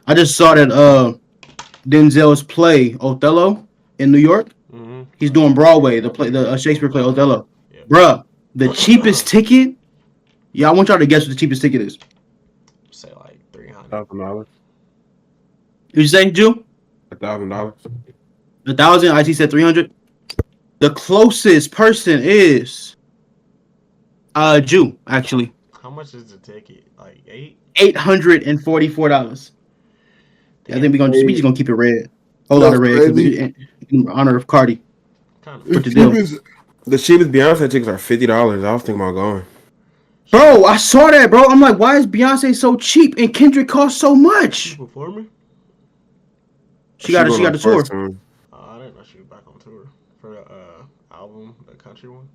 I just saw that Denzel's play Othello in New York. He's doing Broadway, the Shakespeare play Othello. Yeah, Bruh, the cheapest ticket. Yeah, I want y'all to guess what the cheapest ticket is. say like 300. $1,000. You say, Jew? $1,000. 1,000. IT said 300. The closest person is Jew actually. How much is the ticket? Like $844. I think we just gonna keep it red. Whole lot That's of red crazy. in honor of Cardi. kind of. The What the deal? cheapest Beyonce tickets are $50. I was thinking about going. Bro, I saw that, bro. I'm like, why is Beyonce so cheap and Kendrick costs so much? Performing? She got going a on tour. soon. I didn't know she was back on tour for the album, the country one.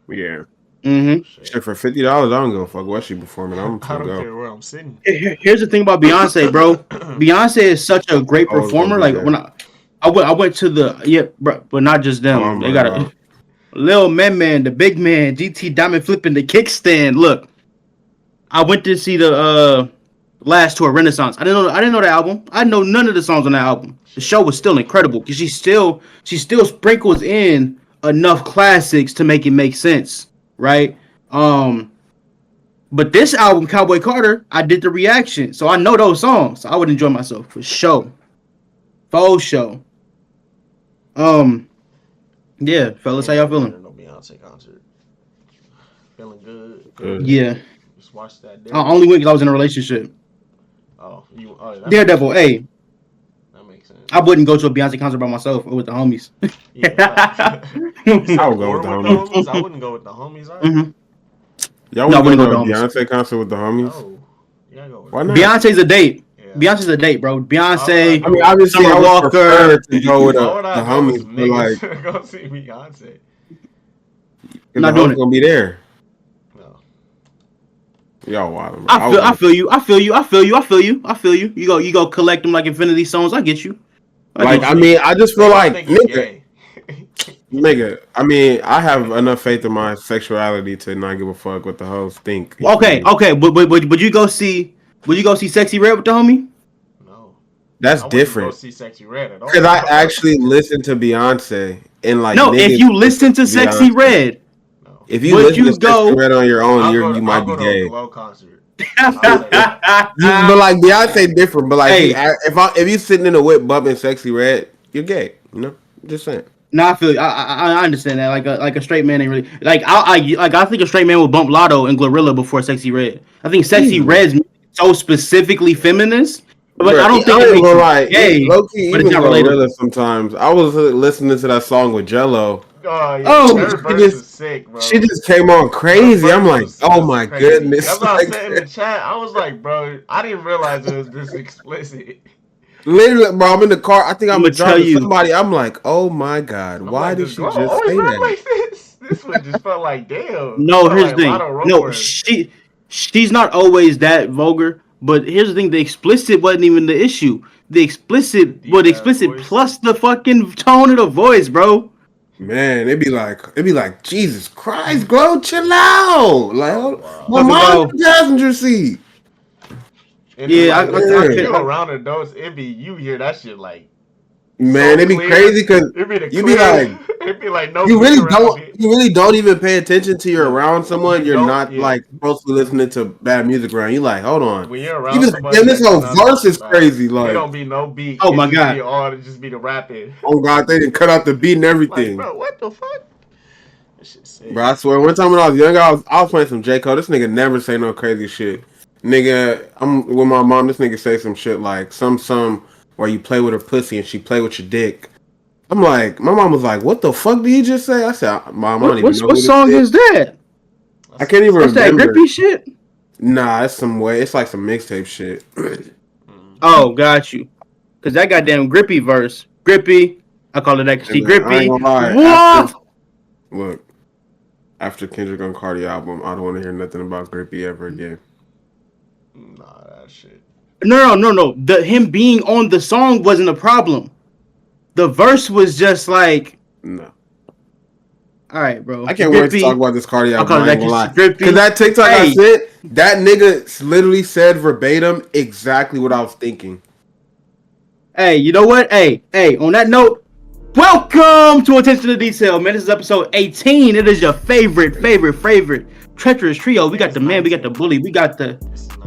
Yeah. Mm-hmm. Shit, for $50, I don't give a fuck what she performing. I'm I gonna don't go. care where I'm sitting. Here's the thing about Beyonce, bro. Beyonce is such a great I was gonna performer. be Like there. when I went to the bro, but not just them. Oh, They my got God. a Lil Man, the big man, GT Diamond flipping the kickstand. Look, I went to see the last tour, Renaissance. I didn't know the album. I know none of the songs on that album. The show was still incredible because she still sprinkles in enough classics to make it make sense, right? But this album, Cowboy Carter, I did the reaction, so I know those songs. So I would enjoy myself for sure, faux show. Yeah, fellas, how y'all feeling? No Beyonce concert. Feeling good. Good. Yeah, Just watch that. I only went because I was in a relationship. Oh, you. Oh, that Daredevil, makes sense. hey, That makes sense. I wouldn't go to a Beyonce concert by myself or with the homies. Yeah. You said I would go or with the homies. I wouldn't go with the homies. Either. Mhm. Y'all No, I want to wouldn't go go to a with the homies. Beyonce concert with the homies? No, you gotta go with Why not? Beyonce's a date. Yeah. Beyonce's a date, bro. Why would Beyonce, I mean, obviously, Summer I would Walker. prefer to go with Why would the I go with homies, some but like, niggas to go see Beyonce? because Not the doing homies it. gonna be there. No. Y'all wild. I feel you. You go collect them like Infinity Stones. I get you. Like, get I you. mean, I just feel They like, think you gay. nigga. I mean, I have enough faith in my sexuality to not give a fuck what the hoes think. Okay, but you go see? Would you go see Sexy Red with the homie? No. That's I wouldn't go different. see Sexy Red at all. Because I actually listen to Beyonce and like No, niggas if you listen to Sexy Beyonce. Red, No. If you would listen you to go? Sexy Red on your own, you might I'll be go to a gay. Glow concert. I'll say that. But like Beyonce different. But like Hey. if you sitting in a whip bumping Sexy Red, you're gay. You know, just saying. No, I feel. I understand that. Like a straight man ain't really I think a straight man would bump Lotto and Glorilla before Sexy Red. I think Sexy Easily. Red's so specifically feminist, but I don't Bruh, think it ain't makes gonna you lie. gay. Low key, But it's even not relatable. Glorilla sometimes. I was listening to that song with Jello. Oh yeah, Oh, her she verse just- was sick, bro. She just came on crazy. Her I'm like, verse oh was my crazy. goodness. That's what I Like, said in the chat. I was like, bro, I didn't realize it was this explicit. literally, bro, I'm in the car. I think I'm I'ma tell driving you. somebody. I'm like, oh my god, I'm why like, did does she Glow just always say rap that? like this? This one just felt like damn. No, Felt here's like the thing. Lotto wrote No, for her. she's not always that vulgar. But here's the thing: the explicit wasn't even the issue. The explicit, Deep ass explicit voice. plus the fucking tone of the voice, bro. Man, it'd be like, Jesus Christ, Glow, chill out. Like, Wow. my Fucking mom's Glow. in the passenger seat. And Yeah, it's I like, I if you could. around adults, it be you hear that shit like Man, so it'd be clear. crazy because It'd be the you be clear. like, It'd be like no. you beat really around it. don't even pay attention to you're around someone. You You're don't, not yeah. like supposed to be listening to bad music around. You like, hold on. When you're around Even somebody, damn, this that whole cannot verse is stop. crazy. It Like, don't be no beat. Oh it my just God. Be all it just be the rapping. oh god, they didn't cut out the beat and Like, everything. bro, what the fuck? This shit sick. Bro, I swear, one time when I was younger, I was playing some J Cole. This nigga never say no crazy shit. Nigga, I'm with my mom. This nigga say some shit like some where you play with her pussy and she play with your dick. I'm like, my mom was like, "What the fuck did he just say?" I said, "Mom, I don't even know What who this song is." is that? I can't even That's that remember. grippy shit. Nah, it's some way. It's like some mixtape shit. Oh, got you. Cause that goddamn grippy verse, grippy. I call it that 'cause she And then, I grippy. ain't gonna lie. What? Look, after Kendrick and Cardi album, I don't want to hear nothing about Grippy ever again. Nah, that shit. No. Him being on the song wasn't a problem. The verse was just like, No, all right, bro. I can't wait to talk about this Cardi I'll album. call it I ain't that gonna 'cause lie. she grippy. Cause that TikTok I Hey. sent, That nigga literally said verbatim exactly what I was thinking. Hey, you know what? Hey, on that note, welcome to Attention to Detail, man. This is episode 18. It is your favorite treacherous trio. We got the man, we got the bully, we got the...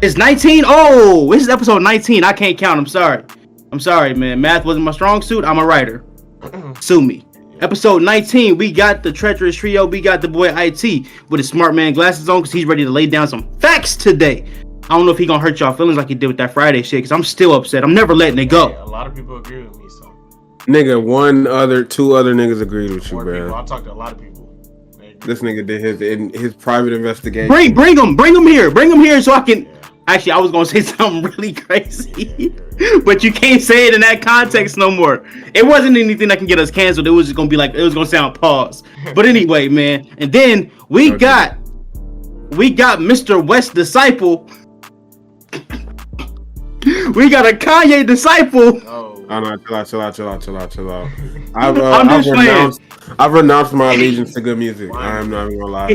It's 19? Oh, this is episode 19. I can't count. I'm sorry, man. Math wasn't my strong suit. I'm a writer. Sue me. Episode 19, we got the treacherous trio. We got the boy IT with his smart man glasses on because he's ready to lay down some facts today. I don't know if he gonna hurt y'all feelings like he did with that Friday shit because I'm still upset. I'm never letting it go. Yeah, a lot of people agree with me, so. Nigga, two other niggas agreed with you, bro. I talked to a lot of people. This nigga did his private investigation. Bring him here so I can... Yeah. Actually, I was gonna say something really crazy, but you can't say it in that context no more. It wasn't anything that can get us canceled. It was just gonna be like, it was gonna sound pause. But anyway, man. And then we got Mr. West Disciple. We got a Kanye disciple. Oh no, chill out. I've renounced my allegiance to good music. I'm not even gonna lie.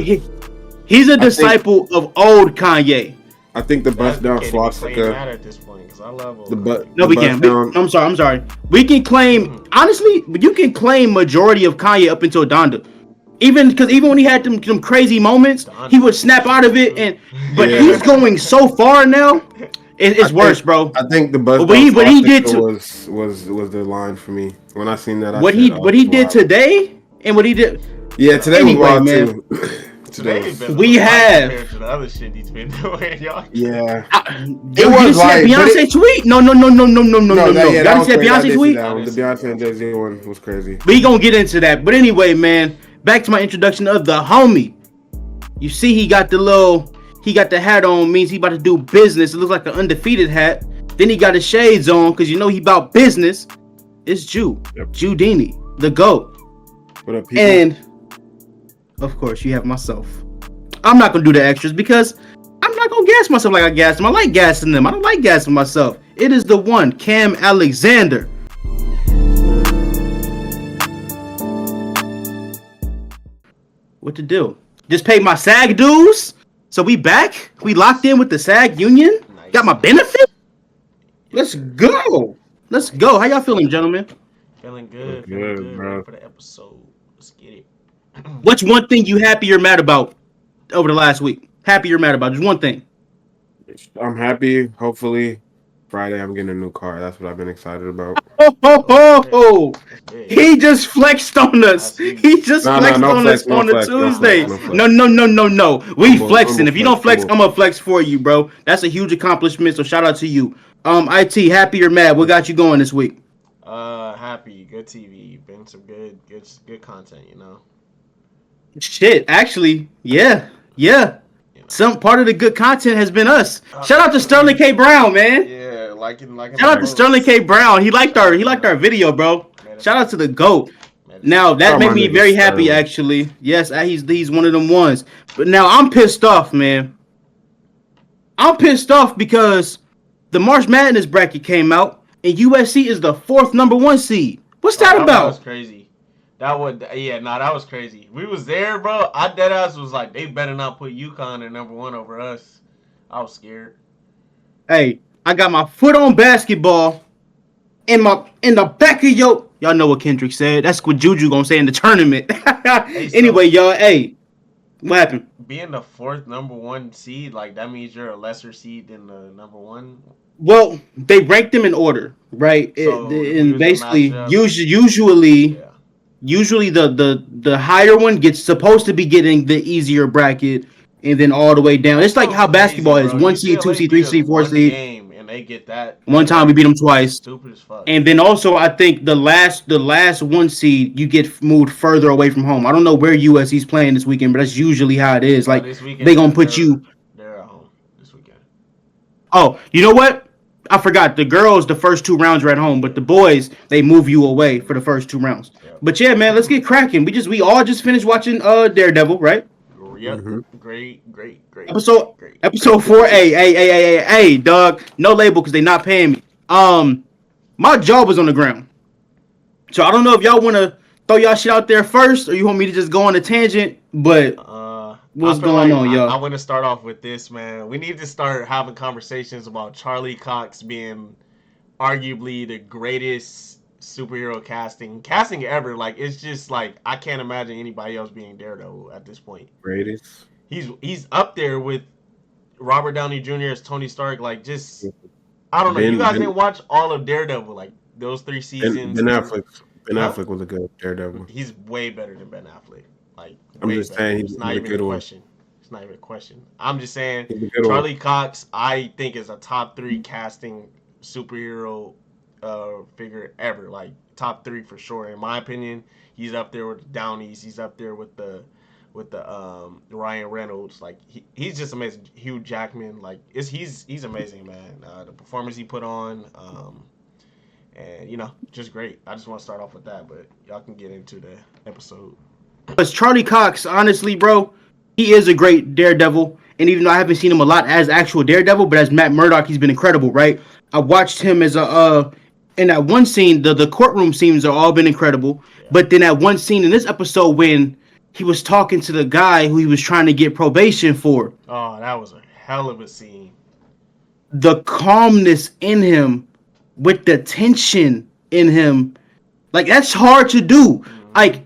He's a disciple of old Kanye. I think the bust down swastika. At this point, because I love we can't. I'm sorry. We can claim, honestly, you can claim majority of Kanye up until Donda. Even when he had them crazy moments, he would snap out of it, but he's going so far now. It's worse, bro. I think the bust down swastika was the line for me when I seen that. What he did today and what he did. Yeah, today was wild too. Today we have compared to the other shit he's been doing, y'all. Yeah, it was like Beyonce tweet. No. Y'all see that Beyonce tweet? The Beyonce and Jay-Z one was crazy. We gonna get into that, but anyway, man. Back to my introduction of the homie. You see, he got the hat on, means he about to do business. It looks like an undefeated hat. Then he got his shades on, cause you know he about business. It's Judini, the GOAT. What up, people? And of course, you have myself. I'm not gonna do the extras because I'm not gonna gas myself like I gas them. I like gassing them. I don't like gassing myself. It is the one, Cam Alexander. What to do? Just paid my SAG dues. So we back. We locked in with the SAG union. Nice. Got my benefit. Let's go. How y'all feeling, gentlemen? Feeling good, bro. For the episode. Let's get it. What's one thing you happy or mad about over the last week? Happy or mad about? Just one thing. I'm happy. Hopefully, Friday I'm getting a new car. That's what I've been excited about. Oh. He just flexed on us. He just flexed on us on a Tuesday. No. We flexing. If you don't flex, I'm gonna flex for you, bro. That's a huge accomplishment. So shout out to you. IT, happy or mad? What got you going this week? Happy. Good TV. Been some good content, you know. Shit, actually, yeah. Some part of the good content has been us. Shout out to Sterling K. Brown, man. Yeah, like shout out to Sterling K. Brown. He liked our video, bro. Shout out to the GOAT. Now that made me very happy, actually. Yes, he's one of them ones. But now I'm pissed off, man. I'm pissed off because the March Madness bracket came out and USC is the 4th number 1 seed. What's that about? That was crazy. That was crazy. We was there, bro. I deadass was like, they better not put UConn at number 1 over us. I was scared. Hey, I got my foot on basketball in the back of y'all know what Kendrick said. That's what Juju gonna say in the tournament. Anyway, y'all, hey, what happened? Being the 4th number 1 seed, like that means you're a lesser seed than the number 1. Well, they ranked them in order, right? So and basically, usually the higher one gets supposed to be getting the easier bracket, and then all the way down. It's like how basketball is: 1 seed, 2 seed, 3 seed, 4 seed. And they get that. One time we beat them twice. Stupid as fuck. And then also, I think the last 1 seed you get moved further away from home. I don't know where USC's playing this weekend, but that's usually how it is. Like they gonna put you. They're at home this weekend. Oh, you know what? I forgot. The girls, the first 2 rounds are at home, but the boys, they move you away for the first 2 rounds. Yep. But yeah, man, let's get cracking. We all just finished watching Daredevil, right? Yep. Mm-hmm. Great. Episode 4. Hey, dog. No label because they not paying me. My jaw was on the ground. So I don't know if y'all want to throw y'all shit out there first, or you want me to just go on a tangent. But What's I feel going like on, I y'all? want to start off with this, man. We need to start having conversations about Charlie Cox being arguably the greatest superhero casting ever. Like it's just like I can't imagine anybody else being Daredevil at this point. Greatest. He's up there with Robert Downey Jr. as Tony Stark. Like just I don't know. You Ben guys Ben didn't watch all of Daredevil, like those 3 seasons. Ben Affleck. Ben Huh? Affleck was a good Daredevil. He's way better than Ben Affleck. Like I'm way just better. saying It's he's not a even good a one. question. It's not even a question. I'm just saying He's a good one. Charlie Cox, I think, is a top 3 casting superhero figure ever. Like top 3 for sure. In my opinion, he's up there with the Downies. He's up there with the Ryan Reynolds. Like he's just amazing. Hugh Jackman. Like he's amazing, man. The performance he put on. And just great. I just want to start off with that, but y'all can get into the episode. Because Charlie Cox, honestly, bro, he is a great Daredevil. And even though I haven't seen him a lot as actual Daredevil, but as Matt Murdock, he's been incredible, right? I watched him as a in that one scene, the courtroom scenes are all been incredible. Yeah. But then that one scene in this episode when he was talking to the guy who he was trying to get probation for, Oh, that was a hell of a scene. the calmness in him with the tension in him, like that's hard to do. Like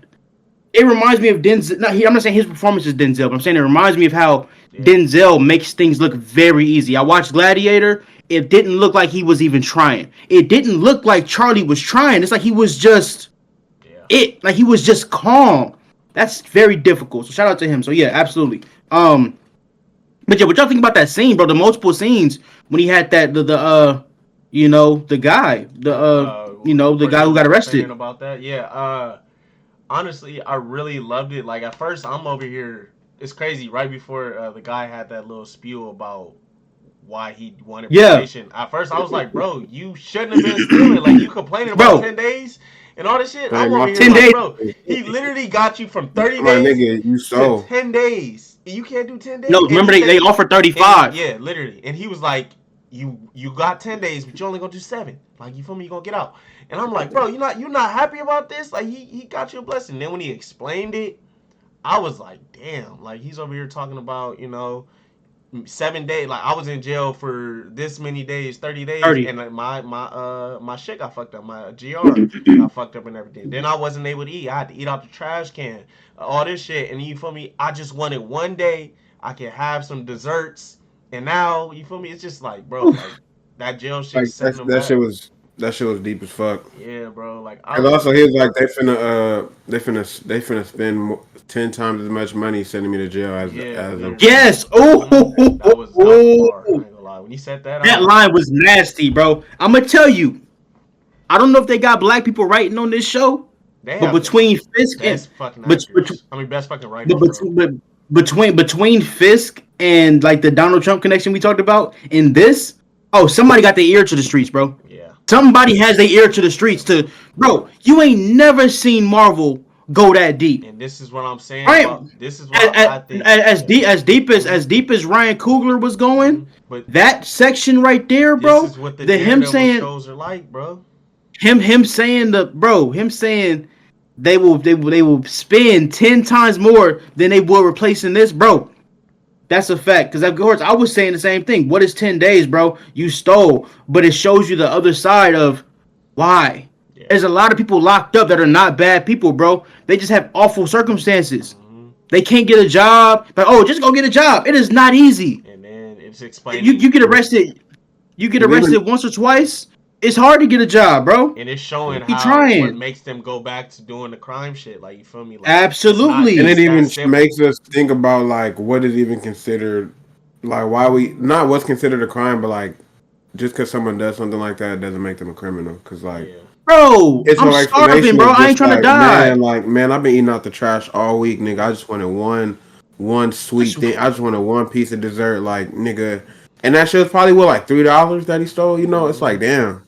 it reminds me of Denzel. I'm not saying his performance is Denzel, but I'm saying it reminds me of how Denzel makes things look very easy. I watched Gladiator. It didn't look like he was even trying. It didn't look like Charlie was trying. It's like he was just like he was just calm. That's very difficult. So shout out to him. So yeah, absolutely. But yeah, what y'all think about that scene, bro? The multiple scenes when he had that the guy, the guy who got arrested. About that, yeah. Honestly, I really loved it. Like at first, I'm over here. It's crazy. Right before the guy had that little spiel about why he wanted probation. At first, I was like, bro, you shouldn't have been stealing. Like you complaining about 10 days and all this shit. I'm over here 10 like, days. bro, he literally got you from 30 My days nigga, you to so 10 days. You can't do 10 days. No, And remember he they said- offered 35. Yeah, literally. And he was like, you got 10 days, but you only gonna do 7. Like, you feel me? You gonna get out. And I'm like, bro, you not happy about this? Like, he got you a blessing. And then when he explained it, I was like, damn. Like, he's over here talking about, 7 days. Like, I was in jail for this many days, 30 days. 30. And like, my shit got fucked up. My GR got fucked up and everything. Then I wasn't able to eat. I had to eat out the trash can. All this shit. And you feel me? I just wanted one day I could have some desserts. And now, you feel me? It's just like, bro, like that jail shit like setting them that back. shit was deep as fuck. Yeah, bro. Like, And also, he was like, they finna spend 10 times as much money sending me to jail as a. Yes. Oh, that was bar. I ain't gonna lie. When he said that, that line was nasty, bro. I'm gonna tell you. I don't know if they got black people writing on this show, but between Fisk and best fucking writers, but between Fisk and like the Donald Trump connection we talked about in this, somebody got their ear to the streets, bro. Yeah. Somebody has their ear to the streets bro. You ain't never seen Marvel go that deep. And this is what I'm saying. This is what I think. As deep as Ryan Coogler was going, but that section right there, bro. This is what the him saying shows are like, bro. Him saying they will spend 10 times more than they will replacing this, bro. That's a fact. Because of course I was saying the same thing. What is 10 days, bro? You stole, but it shows you the other side of why. Yeah. There's a lot of people locked up that are not bad people, bro. They just have awful circumstances. Mm-hmm. They can't get a job. But just go get a job. It is not easy. And then it's explaining. You get arrested. You get arrested once or twice. It's hard to get a job, bro. And it's showing what makes them go back to doing the crime shit. Like, you feel me? Like, absolutely. And it even makes us think about, like, what is even considered, like, not what's considered a crime, but, like, just because someone does something like that doesn't make them a criminal. Because, like, bro, it's I'm starving, bro. I ain't trying to die. Man, I've been eating out the trash all week, nigga. I just wanted one sweet thing. I just wanted one piece of dessert, like, nigga. And that shit was probably, like, $3 that he stole? It's like, damn.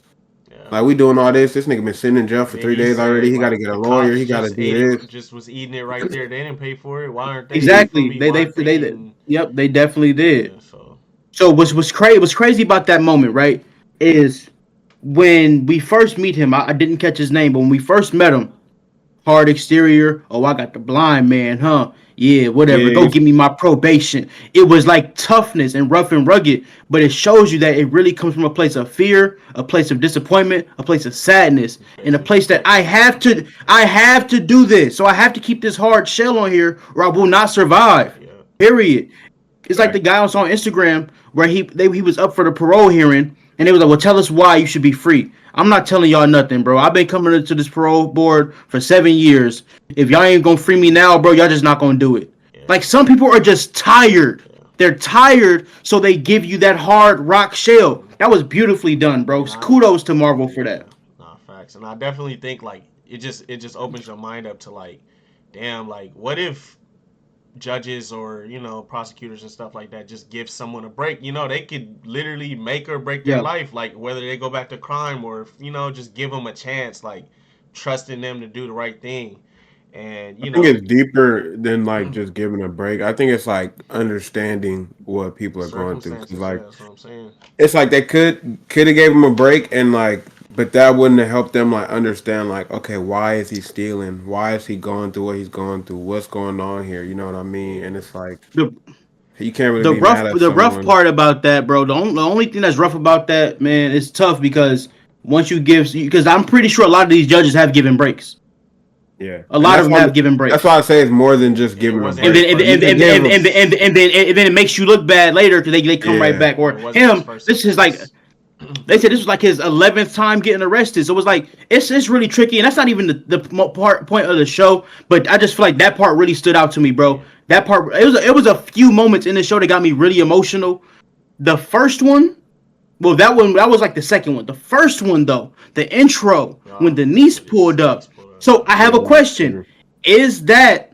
Like, we doing all this. This nigga been sitting in jail for 3 days already. He got to get a lawyer. He got to do this. Just was eating it right there. They didn't pay for it. Why aren't they? Exactly. They yep, they definitely did. Yeah, so what's crazy about that moment, right, is when we first meet him, I didn't catch his name, but when we first met him, hard exterior. Oh, I got the blind man, huh? Yeah, whatever. Yeah. Go give me my probation. It was like toughness and rough and rugged, but it shows you that it really comes from a place of fear, a place of disappointment, a place of sadness, and a place that I have to do this. So I have to keep this hard shell on here, or I will not survive. Yeah. Period. It's like the guy I saw on Instagram where he was up for the parole hearing, and they was like, "Well, tell us why you should be free." I'm not telling y'all nothing, bro. I've been coming to this parole board for 7 years. If y'all ain't gonna free me now, bro, y'all just not gonna do it. Yeah. Like some people are just tired. They're tired, so they give you that hard rock shell. That was beautifully done, bro. Kudos to Marvel for that. Nah, facts. And I definitely think like it just opens your mind up to like, damn, like what if judges or prosecutors and stuff like that just give someone a break? They could literally make or break their life, like whether they go back to crime or just give them a chance, like trusting them to do the right thing. And I think it's deeper than like just giving a break. I think it's like understanding what people are going through. 'Cause, like, that's what I'm saying. it's like they could have gave him a break and like, but that wouldn't have helped them like understand like, okay, why is he stealing? Why is he going through what he's going through? What's going on here? You know what I mean? And it's like The you can't really the be rough mad at the rough someone. part about that, bro. The only thing that's rough about that, man, is tough because once you give, because I'm pretty sure a lot of these judges have given breaks. Yeah, A lot of them have given breaks. That's why I say it's more than just giving a break. And then it makes you look bad later because they come right back. Or him, this is like they said this was like his 11th time getting arrested. So it was like it's really tricky, and that's not even the point of the show. But I just feel like that part really stood out to me, bro. That part it was a few moments in the show that got me really emotional. The first one, well, that was like the second one. The first one though, the intro when Denise pulled up. So I have a question: is that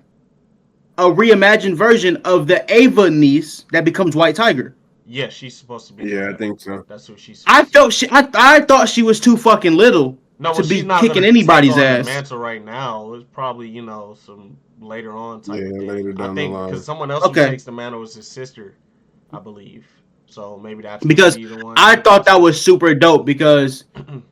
a reimagined version of the Ava niece that becomes White Tiger? Yeah, she's supposed to be. Yeah, I think so. That's what she's. I thought she was too fucking little to be kicking anybody's ass. Mantle right now. It's probably some later on type of thing. Later down I think the line. because someone else who takes the mantle was his sister, I believe. So maybe that's because the one. I thought that was super dope because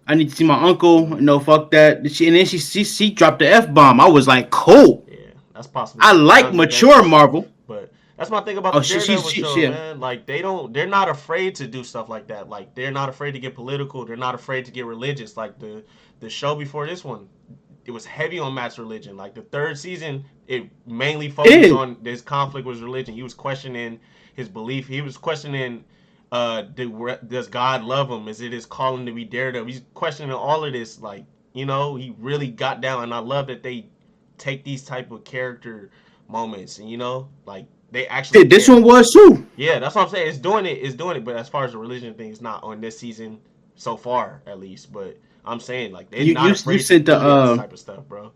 I need to see my uncle. No, fuck that. And then she dropped the F-bomb. I was like, cool. Yeah, that's possible. I like mature Marvel. But that's my thing about the Daredevil show, man. Like they're not afraid to do stuff like that. Like they're not afraid to get political. They're not afraid to get religious. Like the show before this one, it was heavy on Matt's religion. Like the third season, it mainly focused on this conflict with religion. He was questioning his belief. He was questioning, does God love him? Is it his calling to be Daredevil? He's questioning all of this. Like, he really got down. And I love that they take these type of character moments and, like they actually. This one was too. Yeah, that's what I'm saying. It's doing it. But as far as the religion thing, it's not on this season so far, at least. But I'm saying like they're not afraid to do this type of stuff, bro.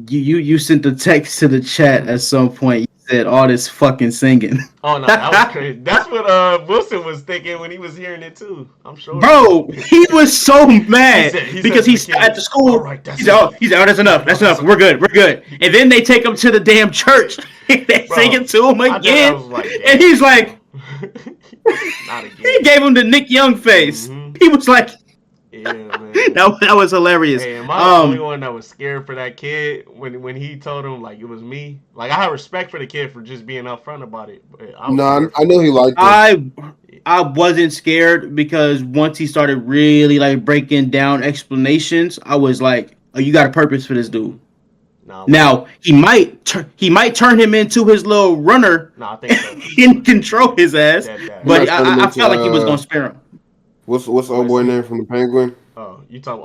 You sent the text to the chat at some point. You said all this fucking singing. Oh no, that was crazy. That's what Wilson was thinking when he was hearing it too. I'm sure. Bro, he was so mad because he's at the school. Right, he's like, oh, that's enough. That's enough. We're good. And then they take him to the damn church. They sing it to him again, and he's like, not again. He gave him the Nick Young face. Mm-hmm. He was like. Yeah, man. that was hilarious. Hey, am I the only one that was scared for that kid when he told him like it was me? Like I had respect for the kid for just being upfront about it. I knew he liked it. I wasn't scared because once he started really like breaking down explanations, I was like, "Oh, you got a purpose for this dude." Now he might turn him into his little runner. I think so. And control his ass. But I felt like he was gonna spare him. What's old boy name from the Penguin? Oh, you talk.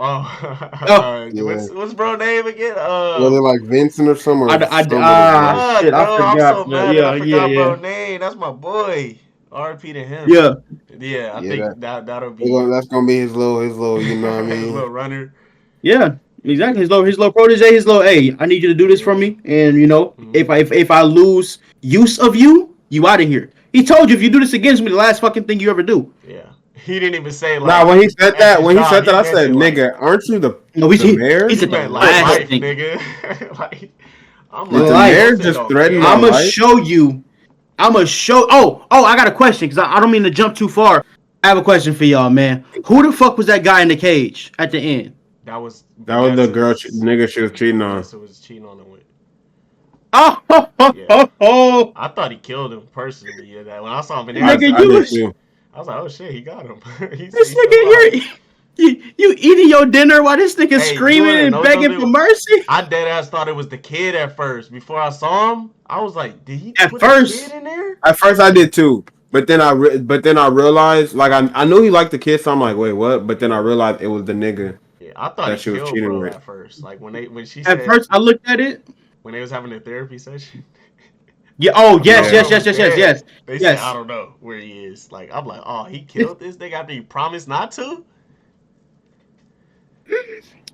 Yeah. What's bro name again? Well, they're like Vincent or something. I forgot. I'm so mad I forgot bro name. That's my boy. R.P. to him. Yeah. I think that'll be. That's gonna be his little. You know what I mean? His little runner. Yeah, exactly. His little protege. His little. Hey, I need you to do this for me. And if I lose use of you, you out of here. He told you if you do this against me, the last fucking thing you ever do. Yeah. He didn't even say like. Nah, when he said that, I said, "Nigga, aren't you the mayor?" He said the last thing, nigga. Like, I'm like, the mayor just threatened. I'm gonna show you. Oh, I got a question because I don't mean to jump too far. I have a question for y'all, man. Who the fuck was that guy in the cage at the end? That was the girl, nigga she was cheating on. So was cheating on him with. Oh, I thought he killed him personally. Yeah, that when I saw him in there, nigga, I you did was too. I was like, oh shit, he got him. he's this still alive. nigga. You eating your dinner while this nigga Hey, you screaming wanna and know begging for something? mercy? I dead ass thought it was the kid at first. Before I saw him, I was like, did he At put the kid first, in there? At first, I did too. But then I realized, like, I knew he liked the kid, so I'm like, wait, what? But then I realized it was the nigga Yeah, I thought he that she was killed cheating bro with. at first. Like when she at said first, I looked at it. when they was having a therapy session. Yeah. Oh, I yes, thought Yeah. yes, bro yes, was yes, yes, dead. yes, They said I yes. don't know where he is. Like I'm like, oh, he killed this nigga after he promised not to.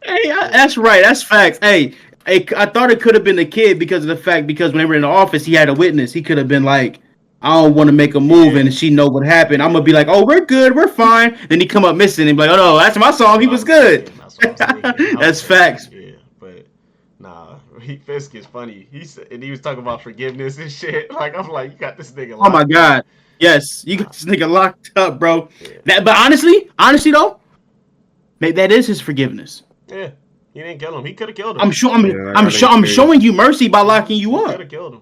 Hey, Yeah, that's right. That's facts. Hey, I thought it could have been the kid because of the fact because when they were in the office, he had a witness. He could have been like, "I don't want to make a move," and yeah, she know what happened. I'm gonna be like, "Oh, we're good, we're fine." Then he come up missing and be like, "Oh no, that's my that's song. He what I was was good." thinking. That's what I was thinking. I was That's thinking, facts. yeah, but nah, Fisk is funny. He said, and he was talking about forgiveness and shit. Like I'm like, you got this nigga Oh my locked up. god. Yes, you Nah, got this nigga locked up, bro. yeah, But honestly though, maybe that is his forgiveness. yeah. He didn't kill him. He could have killed him. I'm sure. Yeah, I think I'm too. showing you mercy by locking He you could up have killed him.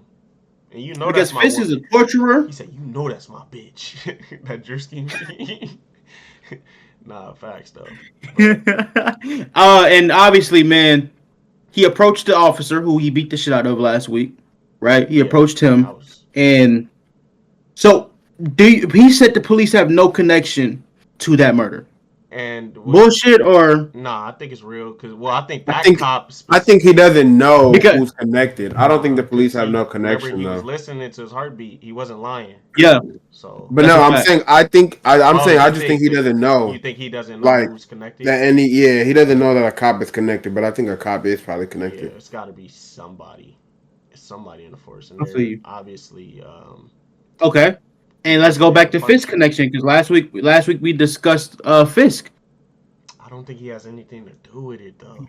And you know because that's my Fisk is a woman. torturer. He said, you know that's my bitch. that Drewski. Nah, facts though. But And obviously, man, he approached the officer who he beat the shit out of last week, right? He yeah, approached I him, was. and so he said the police have no connection to that murder. And what? Bullshit or Nah, I think it's real. Cause well, I think I that think cop I think he doesn't know because who's connected. I don't think nah, the police cause have he no remember connection he was though. listening to his heartbeat. He wasn't lying. yeah, So But that's no, a I'm fact. saying I'm oh, saying I you just think think he that doesn't you know. think he doesn't know Like who's connected? that any he doesn't know that a cop is connected, but I think a cop is probably Yeah, connected. it's got to be somebody. It's somebody in the force, and I feel they're you. obviously Okay, and let's go definitely back having to Fisk punishment. connection because last week we discussed Fisk. I don't think he has anything to do with it though.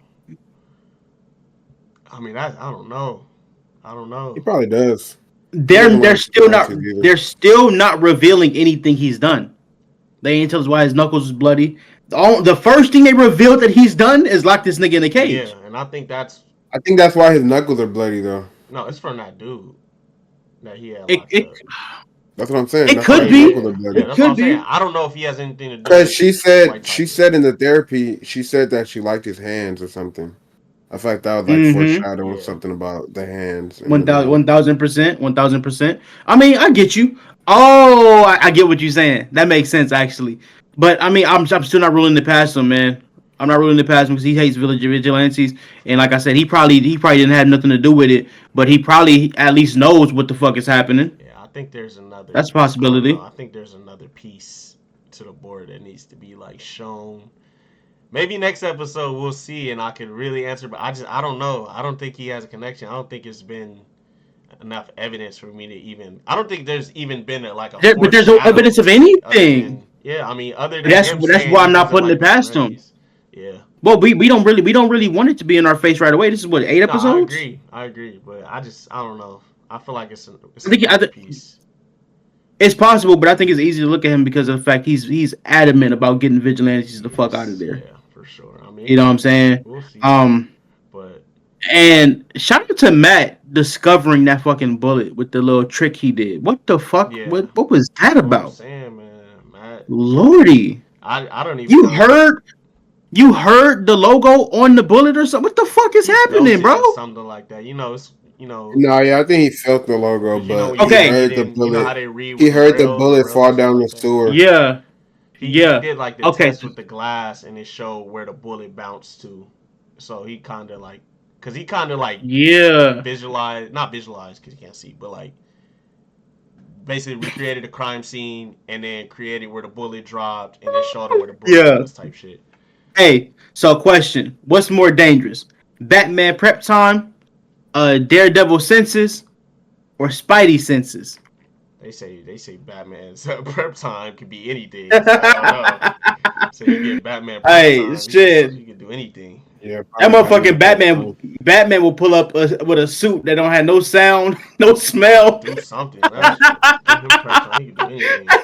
I mean, I don't know. I don't He know. probably does. He They're doesn't they're like still not Nazis either. they're still not revealing anything he's done. They ain't tell us why his knuckles is bloody. The first thing they revealed that he's done is lock this nigga in a Yeah, cage. and I think that's I think that's why his knuckles are bloody though. no, it's from that dude that he had It locked it up. That's what I'm saying. it That's why could his be. knuckles are Yeah, bloody. It that's what could I'm saying. be. I don't know if he has anything to do Because with White she Tiger. said in the therapy, she said that she liked his hands or something. I feel like that was like Mm-hmm. foreshadowing Yeah, something about the hands and the 1,000, nails. 1,000%, 1,000%. I mean, I get you. Oh, I get what you're saying. That makes sense actually. But I mean, I'm still not ruling it past him, man. I'm not ruling it past him because he hates village vigilantes, and like I said, he probably didn't have nothing to do with it, but he probably at least knows what the fuck is happening. yeah. I think there's another. That's a I don't know. possibility. I think there's another piece to the board that needs to be like shown. Maybe next episode we'll see, and I can really answer. But I don't know. I don't think he has a connection. I don't think it's been enough evidence for me to even. I don't think there's even been like a But there's no evidence of foreshadowing. Other anything. than yeah, I mean, other than That's him that's saying why he I'm not doesn't putting like it the past him. Israelis. Yeah. Well, we don't really want it to be in our face right away. This is what, 8 No, I episodes? agree. I agree. But I don't know. I feel like it's I think another piece. it's possible, but I think it's easy to look at him because of the fact he's adamant about getting vigilantes the fuck out of Yes, there. yeah, for sure. I You mean, know what I'm saying? we'll see. Um, But and shout out to Matt discovering that fucking bullet with the little trick he did. What the fuck? yeah, What was that that's what I'm about? saying, man. Matt, Lordy, I don't even you know. heard the logo on the bullet or something? What the fuck is He felt happening, it bro? or something like that. It's No, yeah, I think he felt the logo, because but when you he Okay, read it heard the in, you know how bullet. they read He with the heard the braille, bullet braille fall and stuff down the like that. sewer. yeah, He yeah. did like the Okay, test with the glass, and it showed where the bullet bounced to. So he kind of like, cause he kind of like yeah, not visualized, cause you can't see, but like basically recreated a crime scene and then created where the bullet dropped and then showed him where the bullet yeah. was type shit. Hey, so question: what's more dangerous, Batman prep time, Daredevil senses, or Spidey senses? They say Batman's prep time could be anything. So I don't know. So you get Batman prep Hey, time, shit. you can do anything. Yeah, That probably motherfucking Batman. Batman will pull up with a suit that don't have no sound, no smell. Do something. That shit. Give him prep time. He can do anything.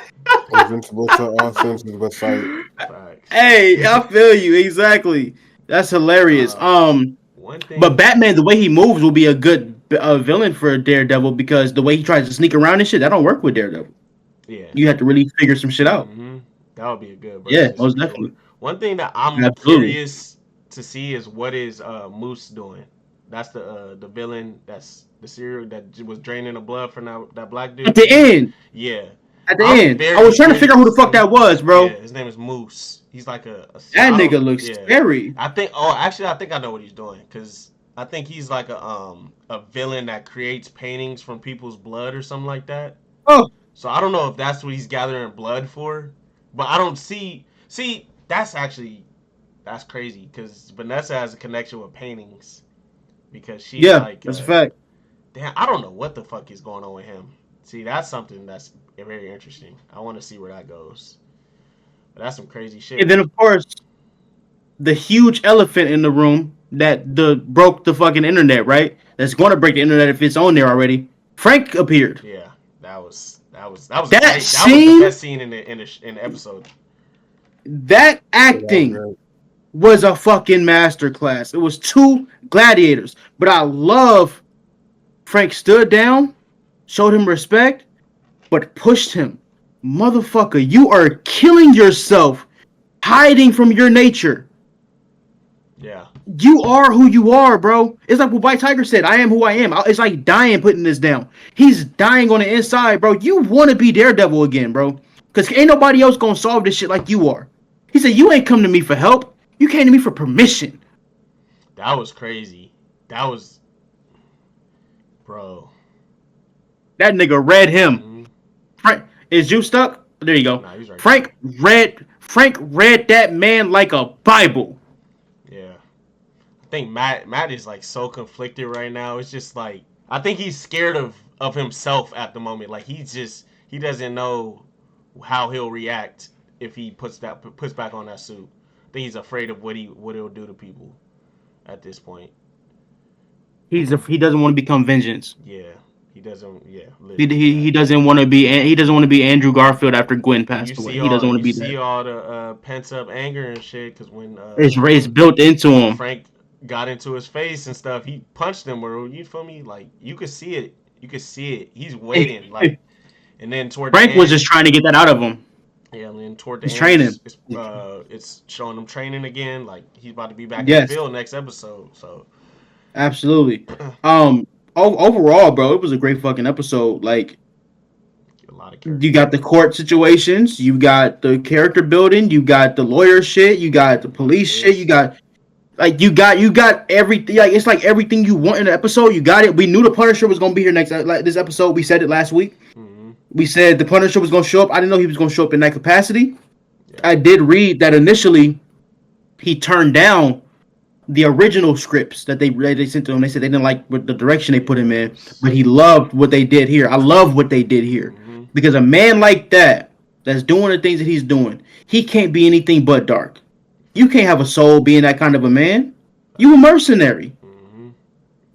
Invincible to all senses but sight. Facts. Hey, I feel you exactly. That's hilarious. Uh, One thing, But Batman, the way he moves, will be a good villain for Daredevil because the way he tries to sneak around and shit, that don't work with Daredevil. yeah, You have to really figure some shit out. that would be a good Yeah, versus most for sure. definitely. One thing that I'm Absolutely. curious to see is what is Moose doing. That's the villain. That's the serial that was draining the blood from that black dude. At the end, Yeah, at the I'm end, I very was trying to figure out who curious the to fuck see. that was, Yeah, bro. his name is Moose. He's like That I don't. nigga looks Yeah, scary. I think. Oh, actually, I think I know what he's doing because I think he's like a villain that creates paintings from people's blood or something like that. Oh, So I don't know if that's what he's gathering blood for, but I don't see. See, that's crazy because Vanessa has a connection with paintings because she's yeah, like, that's a fact. damn, I don't know what the fuck is going on with him. See, that's something that's very interesting. I want to see where that goes. But that's some crazy shit. And then of course, the huge elephant in the room that broke the fucking internet, right? That's going to break the internet if it's on there already. Frank appeared. Yeah, that was That great. That was the scene, best scene in the episode. that acting was a fucking masterclass. It was two gladiators, but I love Frank stood down, showed him respect, but pushed him. Motherfucker, you are killing yourself, hiding from your nature. Yeah, You are who you are, bro. It's like what White Tiger said. I am who I am. It's like dying putting this down. He's dying on the inside, bro. You want to be Daredevil again, bro. Because ain't nobody else going to solve this shit like you are. He said, you ain't come to me for help. You came to me for permission. that was crazy. That was, bro. That nigga read him. Mhm. Frank, is you stuck? There you go. Nah, he's right. Frank read that man like a Bible. Yeah. I think Matt is like so conflicted right now. It's just like I think he's scared of himself at the moment. Like he doesn't know how he'll react if he puts back on that suit. I think he's afraid of what he'll do to people at this point. He doesn't want to become vengeance. Yeah. He doesn't. Yeah. He doesn't want to be Andrew Garfield after Gwen passed away. He doesn't want to be see that. all the pent up anger and shit. Because when It's built into him. Frank got into his face and stuff, he punched him. Or you feel me? Like you could see it. You could see it. He's waiting. Like, and then toward Frank the was end, just trying to get that out of him. yeah. And then toward the He's end, training. it's showing him training again. Like he's about to be back in Yes. the field next episode. So Absolutely. Overall, bro, it was a great fucking episode. Like, a lot of characters. you got the court situations, you got the character building, you got the lawyer shit, you got the police shit, you got everything. Like, it's like everything you want in the episode, you got it. We knew the Punisher was gonna be here next like this episode. We said it last week. Mm-hmm. We said the Punisher was gonna show up. I didn't know he was gonna show up in that capacity. Yeah. I did read that initially he turned down the original scripts that they sent to him. They said they didn't like the direction they put him in, but he loved what they did here. I love what they did here because a man like that's doing the things that he's doing, he can't be anything but dark. You can't have a soul being that kind of a man. You a mercenary. Mm-hmm.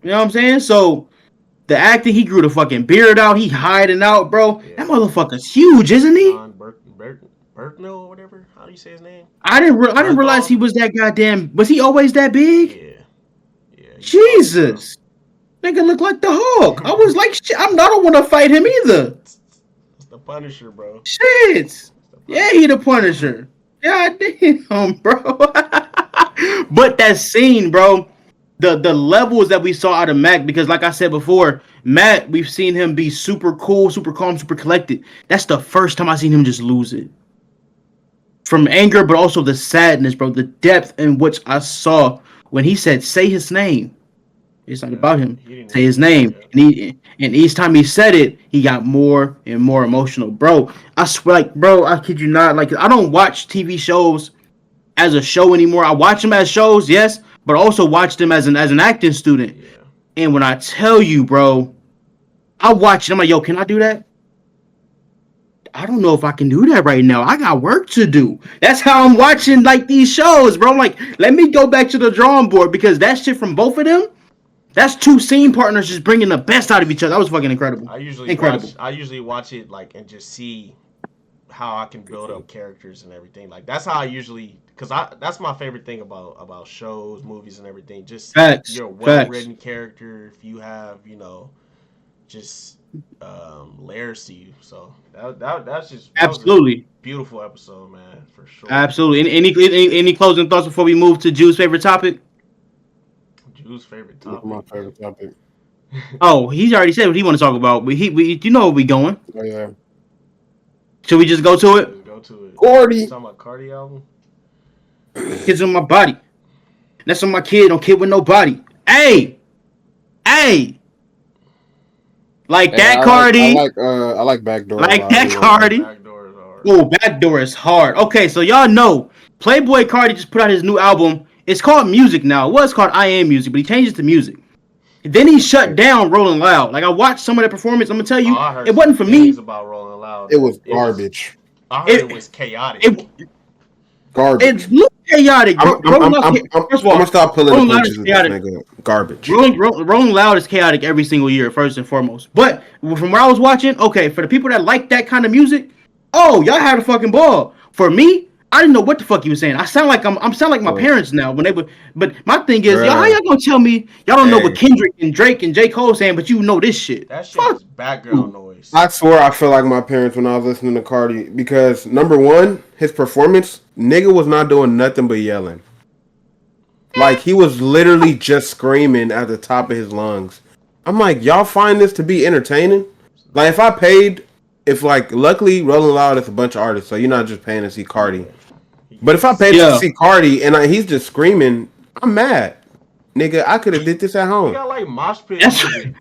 You know what I'm saying? So the acting, he grew the fucking beard out. He hiding out, bro. Yeah. That motherfucker's huge, isn't he? John Berkno or whatever. How do you say his name? I didn't realize he was that goddamn. Was he always that big? Yeah. Jesus. Nigga look like the Hulk. I was like, shit, I don't want to fight him either. It's the Punisher, bro. Shit. Yeah, he the Punisher. God damn, bro. But that scene, bro, the levels that we saw out of Mac, because like I said before, Matt, we've seen him be super cool, super calm, super collected. That's the first time I seen him just lose it. From anger, but also the sadness, bro. The depth in which I saw when he said, say his name. It's not about him. Say his name. And each time he said it, he got more and more emotional. Bro, I swear, like, bro, I kid you not. Like, I don't watch TV shows as a show anymore. I watch them as shows, yes, but also watch them as an acting student. Yeah. And when I tell you, bro, I watch it. I'm like, yo, can I do that? I don't know if I can do that right now. I got work to do. That's how I'm watching like these shows, bro. I'm like, let me go back to the drawing board because that shit from both of them, that's two scene partners just bringing the best out of each other. That was fucking incredible. I usually watch it like and just see how I can build up characters and everything. Like that's how I usually Cause that's my favorite thing about shows, movies, and everything. Just Facts. you're a Facts. well-written character. If you have, just layers to you. So that's just that was a Absolutely. beautiful episode, man, for sure. Absolutely. Any closing thoughts before we move to Jude's favorite topic? Jude's favorite That's topic. my favorite topic. Oh, he's already said what he want to talk about. But you know where we going. Oh yeah. Should we just go to it? Let's go to it. Gordy. You talking about Cardi album? Kids on my body. That's on my kid. Don't kid with nobody. Hey. Like Hey, that, I Cardi. I like Backdoor. Like a lot. that, Cardi. Backdoor is hard. Oh, Backdoor is hard. Okay, so y'all know Playboy Cardi just put out his new album. It's called Music now. It was called I Am Music, but he changed it to Music. Then he shut down Rolling Loud. Like I watched some of that performance. I'm gonna tell you, I heard it wasn't for some me. things about Rolling Loud. It was garbage. I heard it was chaotic. Garbage. It looked chaotic. I'm First of all, gonna stop pulling Rolling the Loud punches is with this chaotic. nigga. Garbage. Rolling Loud is chaotic every single year, first and foremost. But from where I was watching, okay, for the people that like that kind of music, oh, y'all had a fucking ball. For me, I didn't know what the fuck you was saying. I sound like I'm sound like my parents now when they would. But my thing is, y'all, how y'all gonna tell me y'all don't know what Kendrick and Drake and J. Cole saying, but you know this shit? That shit is background noise. I swear I feel like my parents when I was listening to Cardi because number one, his performance, nigga was not doing nothing but yelling. Like he was literally just screaming at the top of his lungs. I'm like, y'all find this to be entertaining? Like if I paid, luckily Rolling Loud is a bunch of artists, so you're not just paying to see Cardi. But if I paid to see Cardi and he's just screaming, I'm mad. Nigga, I could have did this at home. You got like mosh pit music.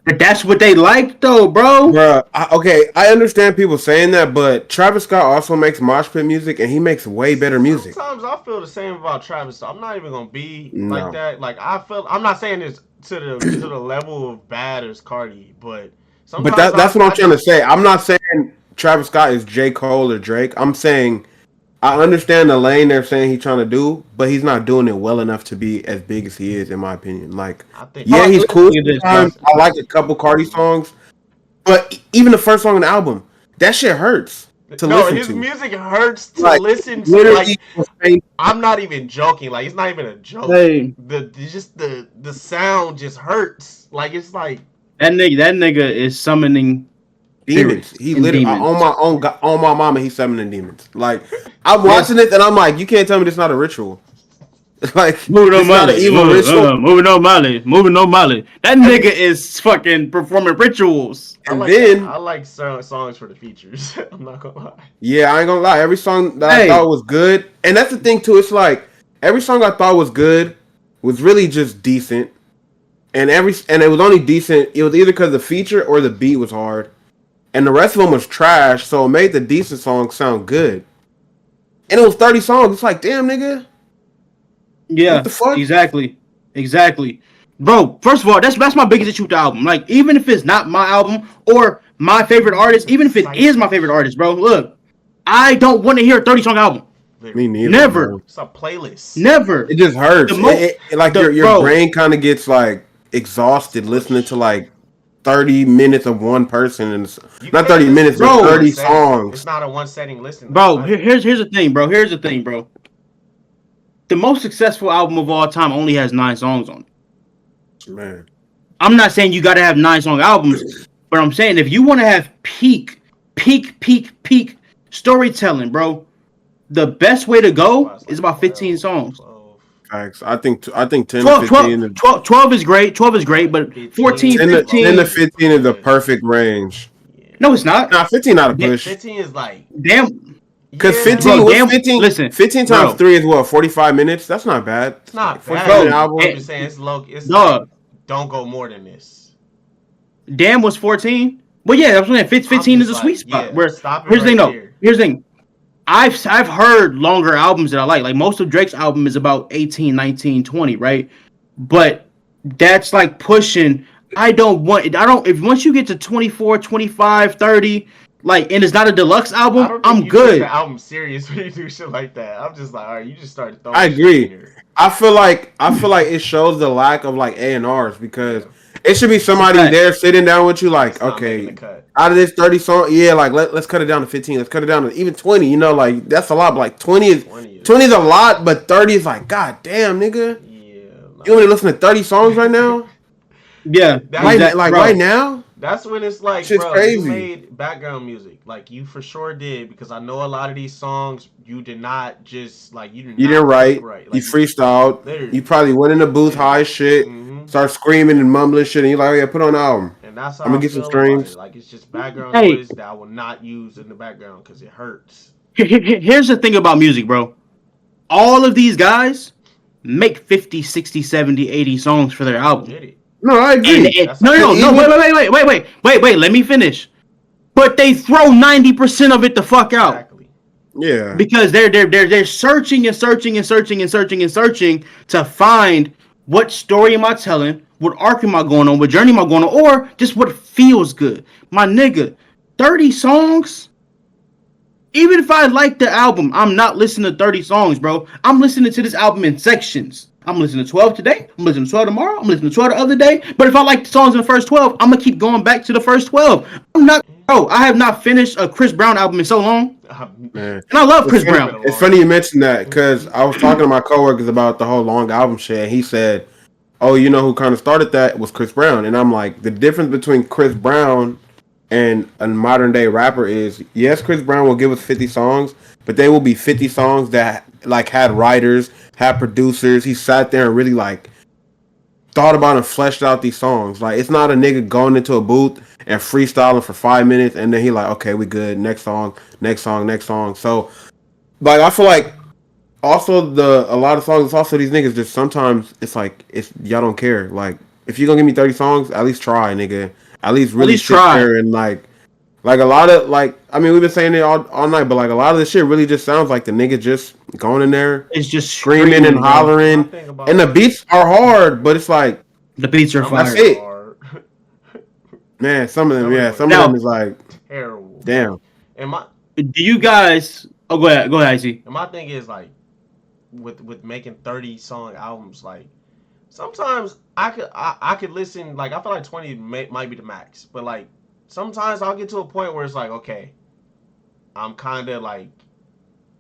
But that's what they like, though, bro. Bruh, okay, I understand people saying that, but Travis Scott also makes mosh pit music, and he makes way better music. Sometimes I feel the same about Travis. I'm not even gonna be like that. Like I'm not saying this to the level of bad as Cardi, but sometimes that's what I'm trying to say. I'm not saying Travis Scott is J. Cole or Drake. I'm saying I understand the lane they're saying he's trying to do, but he's not doing it well enough to be as big as he is, in my opinion. Like, he's cool sometimes. I like a couple Cardi songs, but even the first song on the album, that shit hurts to listen to. His music hurts to listen to. Like, I'm not even joking. Like, it's not even a joke. Hey. The sound just hurts. Like, it's like that nigga is summoning demons. He literally on my mama. He's summoning demons. Like I'm watching it and I'm like, you can't tell me this is not a ritual. Like moving on not an evil ritual. Moving on Molly. That nigga is fucking performing rituals. And I like songs for the features. I'm not gonna lie. Yeah, I ain't gonna lie. Every song that I thought was good, and that's the thing too. It's like every song I thought was good was really just decent, and it was only decent. It was either because the feature or the beat was hard. And the rest of them was trash, so it made the decent songs sound good. And it was 30 songs. It's like, damn, nigga. Yeah, what the fuck? Exactly. Bro, first of all, that's my biggest issue with the album. Like, even if it's not my album or my favorite artist, even if it is my favorite artist, bro, look, I don't want to hear a 30-song album. Me neither. Never. Bro. It's a playlist. Never. It just hurts. Your brain kind of gets like exhausted listening to like 30 minutes of one person and not 30 minutes, but 30 songs. It's not a one setting listen. Bro, here's the thing, bro. The most successful album of all time only has 9 songs on it. Man. I'm not saying you gotta have 9-song albums, but I'm saying if you want to have peak storytelling, bro, the best way to go is about 15 songs. Facts. I think 10 12, to 15 12 is great, but 14, 10 15 to 15 is the perfect range. No, it's not. Nah, 15 not a push. 15 is like damn. Because 15 times 3 is what, 45 minutes? That's not bad. It's not bad. I'm just saying it's low. It's like, don't go more than this. Damn was 14. Well, yeah, that's what 15 is a sweet spot. Here's the thing. I've heard longer albums that I like. Like most of Drake's album is about 18, 19, 20, right? But that's like pushing. If once you get to 24, 25, 30, like, and it's not a deluxe album, I'm good. The album serious when you do shit like that. I'm just like, all right, you just started throwing. I agree. I feel like it shows the lack of like A&Rs because It should be somebody Right. there sitting down with you, like, It's not making okay, the cut. out of this 30 song, yeah, like let's cut it down to 15. Let's cut it down to even 20. You know, like that's a lot. But like 20 is 20 is a lot, but 30 is like, god damn, nigga. Yeah. You only listen to 30 songs right now? Yeah, Right now? That's when it's like, Shit's bro, crazy. you made background music. Like, you for sure did, because I know a lot of these songs, you did not just, like, you didn't write. Like, You freestyled. literally. You probably went in the booth high as shit, Mhm. start screaming and mumbling shit, and you're like, oh yeah, put on the album. And that's how I'ma I get some feel about streams. it. Like, it's just background Hey. noise that I will not use in the background because it hurts. Here's the thing about music, bro. All of these guys make 50, 60, 70, 80 songs for their album. Get it? No, I agree. Wait, let me finish. But they throw 90% of it the fuck out. Exactly. Yeah. Because they're searching to find what story am I telling, what arc am I going on, what journey am I going on, or just what feels good. My nigga, 30 songs? Even if I like the album, I'm not listening to 30 songs, bro. I'm listening to this album in sections. I'm listening to 12 today. I'm listening to 12 tomorrow. I'm listening to 12 the other day. But if I like the songs in the first 12, I'm going to keep going back to the first 12. I have not finished a Chris Brown album in so long. Man. And I love Chris Brown. It's funny you mentioned that because I was talking to my coworkers about the whole long album shit, and he said, oh, you know who kind of started that was Chris Brown. And I'm like, the difference between Chris Brown and a modern day rapper is, yes, Chris Brown will give us 50 songs, but they will be 50 songs that like had writers, had producers. He sat there and really like thought about and fleshed out these songs. Like, it's not a nigga going into a booth and freestyling for 5 minutes and then he like, okay, we good, next song. So like, I feel like also a lot of songs, it's also these niggas just sometimes it's like, it's y'all don't care. Like, if you're gonna give me 30 songs, at least try, nigga. At least really sit try. there and like a lot of, like, I mean, we've been saying it all night, but like a lot of this shit really just sounds like the nigga just going in there, It's just screaming and bro. hollering, and the beats are hard, but it's like, The beats are That's fire. it. man, some of them is like, Terrible. damn. And my Do you guys? Oh, go ahead, Icy. and my thing is like, with making 30 song albums, like sometimes I could listen, like I feel like 20 might be the max, but like sometimes I'll get to a point where it's like, okay, I'm kind of like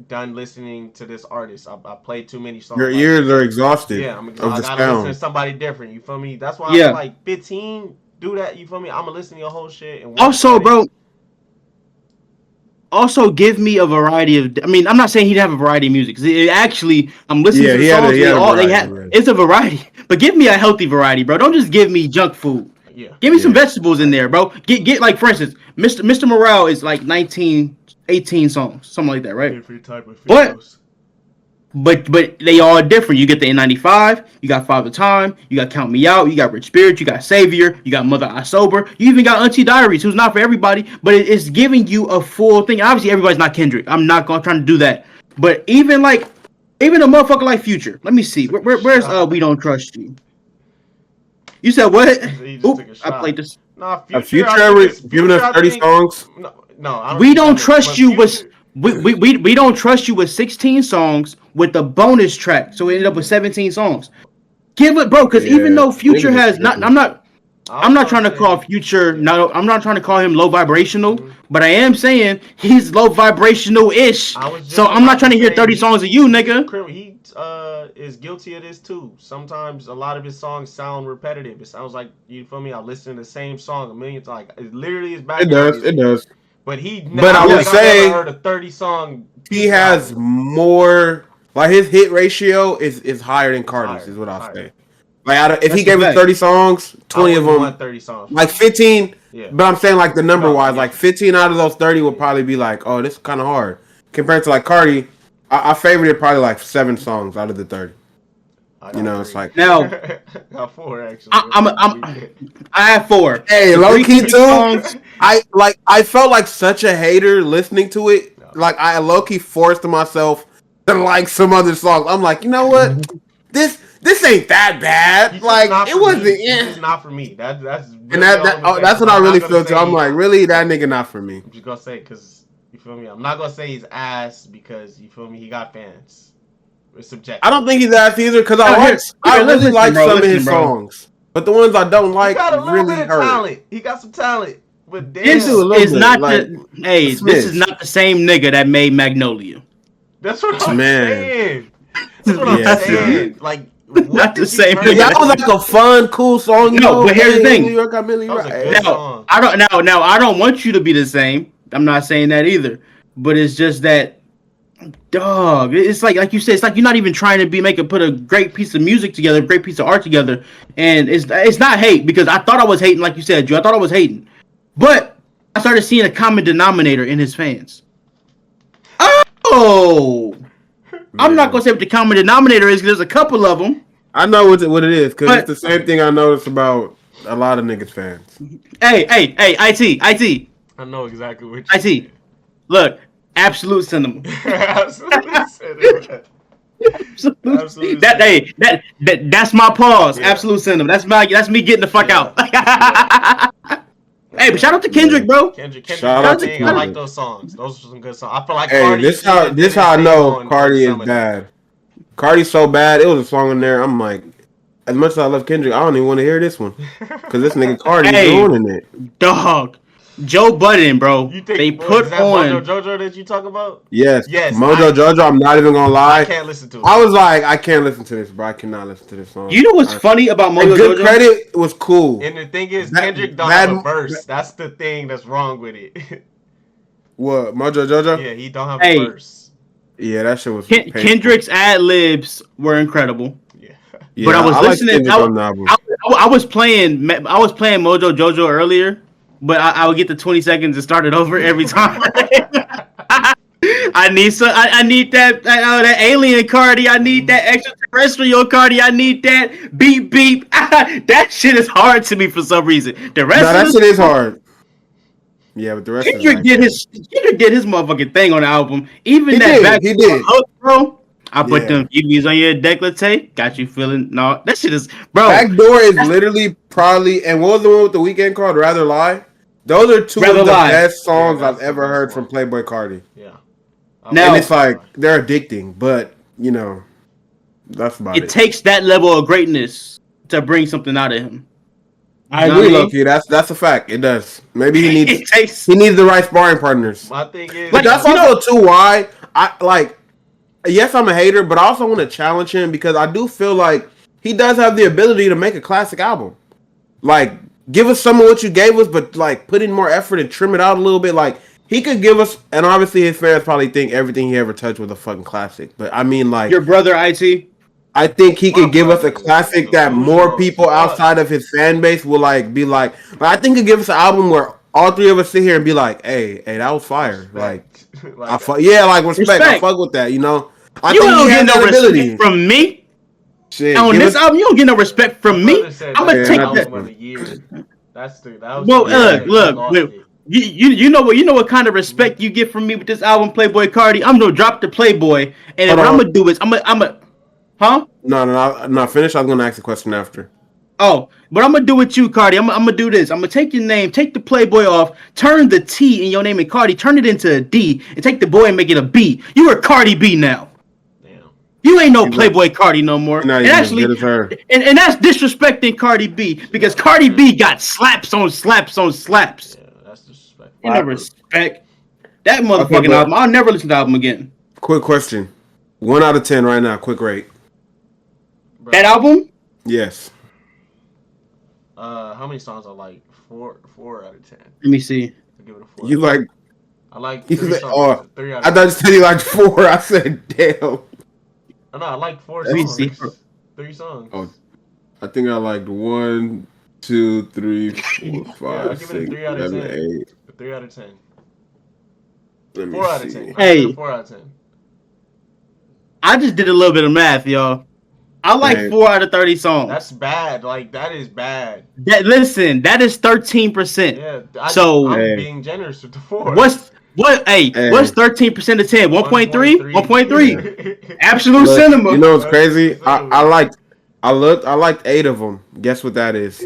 done listening to this artist. I played too many songs. Your Like, ears are exhausted yeah, of I the gotta listen to sound. somebody different. You feel me? That's why Yeah. I'm like 15. Do that. You feel me? I'm gonna listen to your whole shit. And Also, bro. Also, give me a variety of. I mean, I'm not saying he'd have a variety of music. 'Cause it actually, I'm listening Yeah, to he the had a- songs. he had a They variety, have. right. It's a variety, but give me a healthy variety, bro. Don't just give me junk food. Yeah. Give me some Yeah. vegetables in there, bro. Get like, for instance, Mr. Morale is like 19, 18 songs, something like that, right? Every type of What? videos. But they all different. You get the N95, you got Father Time, you got Count Me Out, you got Rich Spirit, you got Savior, you got Mother I Sober, you even got Auntie Diaries, who's not for everybody, but it's giving you a full thing. Obviously, everybody's not Kendrick. I'm not trying to do that. But even a motherfucker like Future. Let me see. Where's We Don't Trust You? You said what? He just Oop, took a I shot. played this. Nah, A Future. Future ever giving us 30 songs? No, I don't We think Don't that Trust but You Future- was we Don't Trust You with 16 songs with the bonus track, so we ended up with 17 songs. Give it, bro, because even Yeah, though Future niggas is has not, tripping. I'm not trying to call Future. No, I'm not trying to call him low vibrational, but I am saying he's low vibrational ish. I was just So I'm not about trying to hear say 30 songs of you, nigga. He is guilty of this too. Sometimes a lot of his songs sound repetitive. It sounds like, you feel me? I listen to the same song a million times. Like, it literally is It background does, music. it does. But I would don't think I've say ever heard a 30 song. He has more, like, his hit ratio is higher than Cardi's, Higher, is what I'll higher. say. Like, if he That's gave a us fact. 30 songs, 20 of them, 30 songs. like 15, Yeah. but I'm saying, like, the number wise, yeah. like 15 out of those 30 would probably be like, oh, this is kind of hard. Compared to, like, Cardi, I favorited probably like 7 songs out of the 30. You know, it's like, Now, got 4 actually. I have 4. hey, The low three key Kendrick too. songs- I felt like such a hater listening to it. Like, I low key forced myself to like some other songs. I'm like, you know what? This ain't that bad. He's Like, not it for wasn't. me. He's Yeah. just not for me. That's And really that's all I'm what gonna I say. really I'm not feel gonna too. I'm say- like, really, that nigga not for me. I'm just gonna say, because you feel me. I'm not gonna say he's ass because you feel me. He got fans. It's subjective. I don't think he's ass either because No, I listen, really like bro, some of his listen, bro. songs. But the ones I don't He like got a little really bit of hurt. talent. He got some talent. But damn, This do a little is bit, not like, this is not the same nigga that made Magnolia. that's what I'm Man. saying. That's what Yeah, I'm saying. Like, what Not the did you same turn nigga. That it was into? like a fun, cool song. You No, know, but here's the hey, thing. New York, I really That was a right. good Now, song. I don't want you to be the same. I'm not saying that either. But it's just that, dog. It's like you said. It's like you're not even trying to put a great piece of music together, a great piece of art together. And it's not hate because I thought I was hating, like you said, Drew. I thought I was hating, but I started seeing a common denominator in his fans. Oh, I'm not gonna say what the common denominator is because there's a couple of them. I know what it is because But- it's the same thing I noticed about a lot of niggas fans. Hey, IT. I know exactly what you're IT. Look, absolute cinema. Absolutely said it. Absolute That's my pause. Yeah. Absolute cinema. That's me getting the fuck Yeah. out. Hey, but shout out to Kendrick, bro. Kendrick Shout out to I like Kendrick. those songs. Those are some good songs. I feel like Hey, Cardi. this should have how did I his know thing on Cardi is some of them. bad. Cardi's so bad. It was a song in there. I'm like, as much as I love Kendrick, I don't even want to hear this one because this nigga Cardi Hey. is ruining it. Dog. Joe Budden, bro. You think They is put that on. Mojo Jojo that you talk about? Yes, Yes, Mojo Jojo. I'm not even gonna lie. I can't listen to it. I was like, I can't listen to this, bro. I cannot listen to this song. You know what's funny about And Mojo Good Jojo? Credit was cool. And the thing is, That- Kendrick don't that- have a verse. That's the thing that's wrong with it. What, Mojo Jojo? Yeah, he don't have Hey. a verse. Yeah, that shit was painful. Kendrick's ad libs were incredible. Yeah. Yeah, but I was like listening- Kendrick I- on the album. I was playing Mojo Jojo earlier, but I would get the 20 seconds and start it over every time. I need that alien Cardi. I need that extraterrestrial Cardi. I need that beep beep. That shit is hard to me for some reason. The rest No, of that the shit is hard. Yeah, but the rest Kendrick is did his motherfucking thing on the album. Even He that did, back he did. hook, bro. I put Yeah. them UVs on your décolleté. Got you feeling no. That shit is bro. Backdoor is literally probably, and what was the one with the weekend called? Rather Lie. Those are two Rather of the Lie. best songs Yeah, I've that's the ever best heard one. from Playboy Cardi. Yeah. Now- And it's like they're addicting, but you know, that's about It it. takes that level of greatness to bring something out of him. I You know agree, what I mean? Loki. That's a fact. It does. Maybe he It needs takes. the right sparring partners. My thing is, But that's you know- also too why I like. Yes, I'm a hater, but I also want to challenge him because I do feel like he does have the ability to make a classic album. Like, give us some of what you gave us, but like put in more effort and trim it out a little bit. Like he could give us, and obviously his fans probably think everything he ever touched was a fucking classic. But I mean, like, Your brother, IT. I think he My could give us a brother is classic that delusional more as people fuck. outside of his fan base will like be like. I think he could give us an album where all three of us sit here and be like, "Hey, that was fire!" Like, like respect. I Respect. fuck with that. You know, I You think don't he get has no that respect ability. from me Shit, on give this us- album. You don't get no respect from me. I'm gonna Yeah, take not that. this one. That was Well, the- look, lost look. it. You know what kind of respect you get from me with this album, Playboy Cardi. I'm gonna drop the Playboy, and then Hold what I'm on. gonna do is I'm gonna, huh? No. Finish. I was gonna ask a question after. Oh, what I'm gonna do with you, Cardi? I'm gonna do this. I'm gonna take your name, take the Playboy off, turn the T in your name in Cardi, turn it into a D, and take the boy and make it a B. You are Cardi B now. Damn. You ain't no He's Playboy Cardi no more. Not And even actually, as good as her. and that's disrespecting Cardi B because Cardi B got slaps on slaps on slaps. Yeah, that's disrespectful. You know respect. That motherfucking Okay, but- album. I'll never listen to the album again. Quick question. 1 out of 10 right now. Quick rate. Bro, That album? Yes. how many songs I like? Four out of 10. Let me see. I give it a 4. You like? I like You 3 said, songs. oh, 3 out I of thought you said you like 4. I said, damn. No, I like 4 Let me songs. see. 3 songs. Oh, I think I liked 1, 2, 3, 4, Yeah, I'll 5, give it a 6, 3 out of 7, 10. 8. 3 out of 10. Let me 4 out of see. 10. Hey. I give it a 4 out of 10. I just did a little bit of math, y'all. I like Hey. 4 out of 30 songs. That's bad. Like, that is bad. Listen, that is 13%. Yeah. So- I'm Hey. being generous with the 4. What's Hey. 13% of 10? 1.3? 1.3. 1.3. Absolute Look, cinema. you know what's crazy? I liked 8 of them. Guess what that is?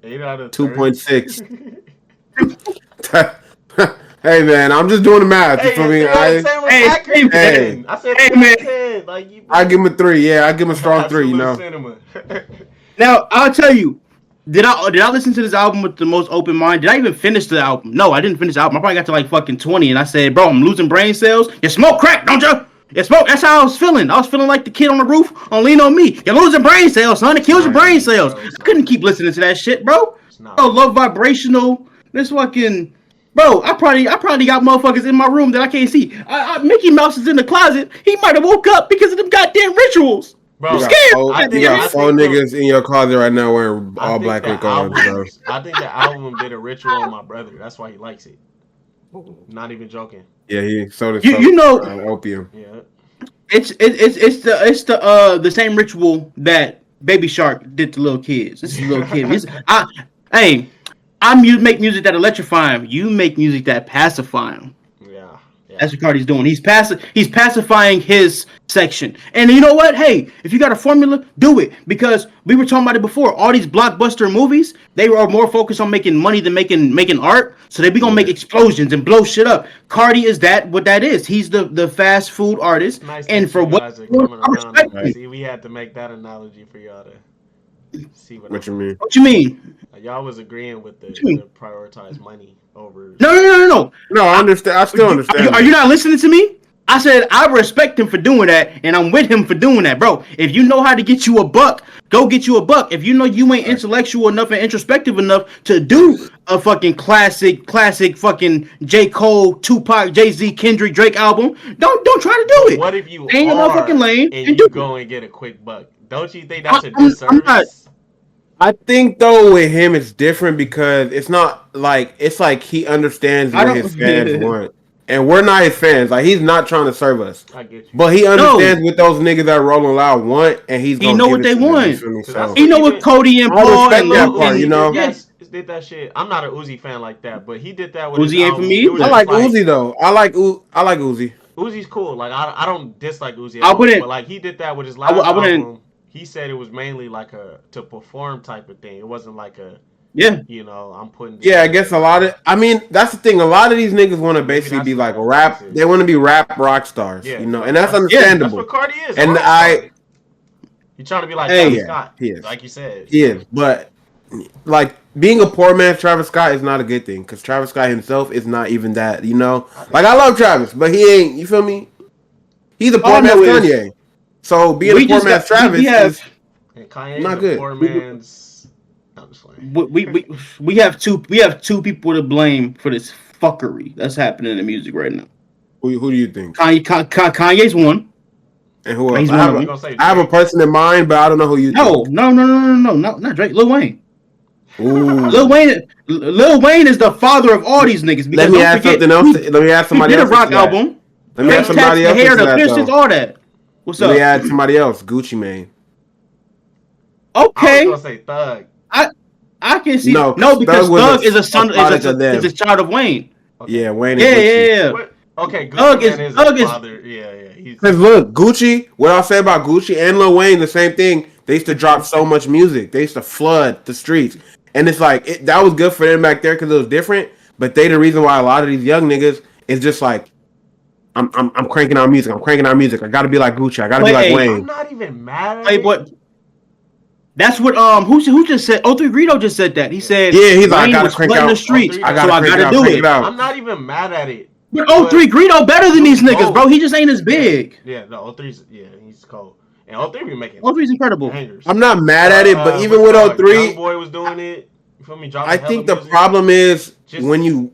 8 out of 2.6. Hey man, I'm just doing the math. You Hey, feel me? you I accurate. hey. I said Hey, 10. man. 10. Like, you, give him a 3. Yeah, I give him a strong 3. You know. Absolute cinema. Now I'll tell you, did I listen to this album with the most open mind? Did I even finish the album? No, I didn't finish the album. I probably got to like fucking 20, and I said, "Bro, I'm losing brain cells. You smoke crack, don't you? You smoke." That's how I was feeling. I was feeling like the kid on the roof on Lean on Me. You're losing brain cells, son. It kills your brain cells. I couldn't keep listening to that shit, bro. Bro, low vibrational. This fucking. Bro, I probably got motherfuckers in my room that I can't see. Mickey Mouse is in the closet. He might have woke up because of them goddamn rituals. Bro, you got four niggas in your closet right now wearing all black Rick on, bro. I think the album did a ritual on my brother. That's why he likes it. Not even joking. Yeah, he sold his you know opium. Yeah. It's the same ritual that Baby Shark did to little kids. This is a little kid. I make music that electrify him. You make music that pacify him. Yeah. That's what Cardi's doing. He's pacifying his section. And you know what? Hey, if you got a formula, do it. Because we were talking about it before. All these blockbuster movies, they are more focused on making money than making art. So they be gonna make explosions and blow shit up. Cardi is what that is. He's the fast food artist. Nice, and for what I respect him. See, we had to make that analogy for y'all to see what you mean. What you mean? Y'all was agreeing with the prioritize money over. No. No, I understand. I still understand. Are you not listening to me? I said I respect him for doing that, and I'm with him for doing that, bro. If you know how to get you a buck, go get you a buck. If you know you ain't intellectual enough and introspective enough to do a fucking classic fucking J. Cole, Tupac, Jay-Z, Kendrick, Drake album, don't try to do it. What if you stay in your motherfucking lane and you go and get a quick buck? Don't you think that's a disservice? I think though with him it's different because it's not like he understands what his fans want. And we're not his fans. Like he's not trying to serve us. I get you. But he understands what those niggas that Rolling Loud want, and he's gonna know what they want. So. He know what Cody and Paul and that part, you know. Yes, did that shit. I'm not an Uzi fan like that, but he did that with Uzi ain't for me. I like Uzi though. I like Uzi. Uzi's cool. Like I don't dislike Uzi. I wouldn't. But like he did that with his last album. He said it was mainly like a to perform type of thing. It wasn't like a I'm putting. Yeah, I guess a lot of. I mean, that's the thing. A lot of these niggas want to basically be like rap. They want to be rap rock stars, you know, and that's understandable. That's what Cardi is. And he's trying to be like Travis Scott. He is. Like you said. He is, but like being a poor man's Travis Scott is not a good thing because Travis Scott himself is not even that. You know, like I love Travis, but he ain't. You feel me? He's a poor man's Kanye. So being a poor man's Travis is not good. Poor man's. We have two people to blame for this fuckery that's happening in the music right now. Who do you think? Kanye's one. And who else? I have a person in mind, but I don't know who you think. No, not Drake. Lil Wayne. Ooh. Lil Wayne is the father of all these niggas. Let me ask something else. Let me ask somebody else. He did a rock album. Let me ask somebody else. Hair, the Pistons, all that. What's up? Let me add somebody else. Gucci Mane. Okay. I was gonna say Thug. I can see because Thug is a son is a child of Wayne. Okay. Yeah, Wayne. Yeah. Okay, Gucci is father. Yeah. Because look, Gucci. What I'll say about Gucci and Lil Wayne, the same thing. They used to drop so much music. They used to flood the streets, and it's like that was good for them back there because it was different. But they the reason why a lot of these young niggas is just like, I'm cranking out music. I gotta be like Gucci. I gotta be like Wayne. I'm not even mad at it. That's what who just said. 03 Greedo just said that. He said he's like I gotta crank out the streets, I gotta do it. I'm not even mad at it. But 03 Greedo better than these niggas, bro. He just ain't as big. Yeah, no, 03's he's cold. And 03 be making 03's incredible. Hangers. I'm not mad at it, but even with 03, Boy was doing it. You feel me? I think the problem is when you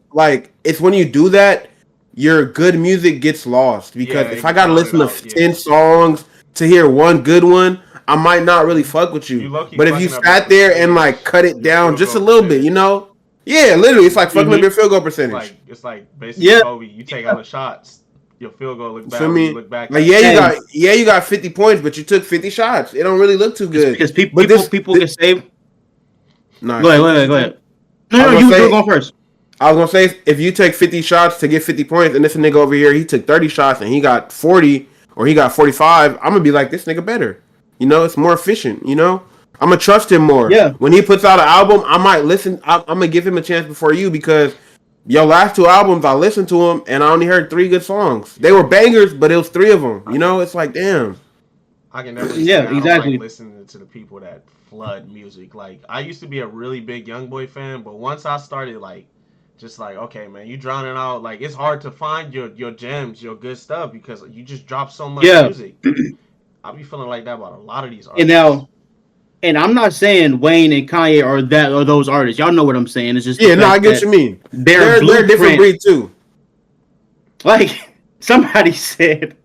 when you do that, your good music gets lost because if I gotta listen to 10 songs to hear one good one, I might not really fuck with you. But if you sat there and like cut it down just a little bit, you know? Yeah, literally, it's like fucking up your field goal percentage. It's like basically Kobe. You take out the shots, your field goal look bad. You look back. Like you got 50 points, but you took 50 shots. It don't really look too good because people get saved. No, go ahead. No, you go first. I was gonna say if you take 50 shots to get 50 points, and this nigga over here he took 30 shots and he got 40 or he got 45, I'm gonna be like this nigga better. You know, it's more efficient. You know, I'm gonna trust him more. Yeah. When he puts out an album, I might listen. I'm gonna give him a chance before you because your last 2 albums I listened to them and I only heard 3 good songs. They were bangers, but it was 3 of them. You know, it's like damn. I can definitely Yeah, say I don't exactly. like listening to the people that flood music. Like I used to be a really big YoungBoy fan, but once I started like just like, okay, man, you drowning out. Like it's hard to find your gems, your good stuff because you just drop so much Yeah. music. I be feeling like that about a lot of these And artists. now, and I'm not saying Wayne and Kanye are that or those artists. Y'all know what I'm saying. It's just the Yeah, no, I fact get what that you mean. their They're a different blueprint, breed too. like somebody said,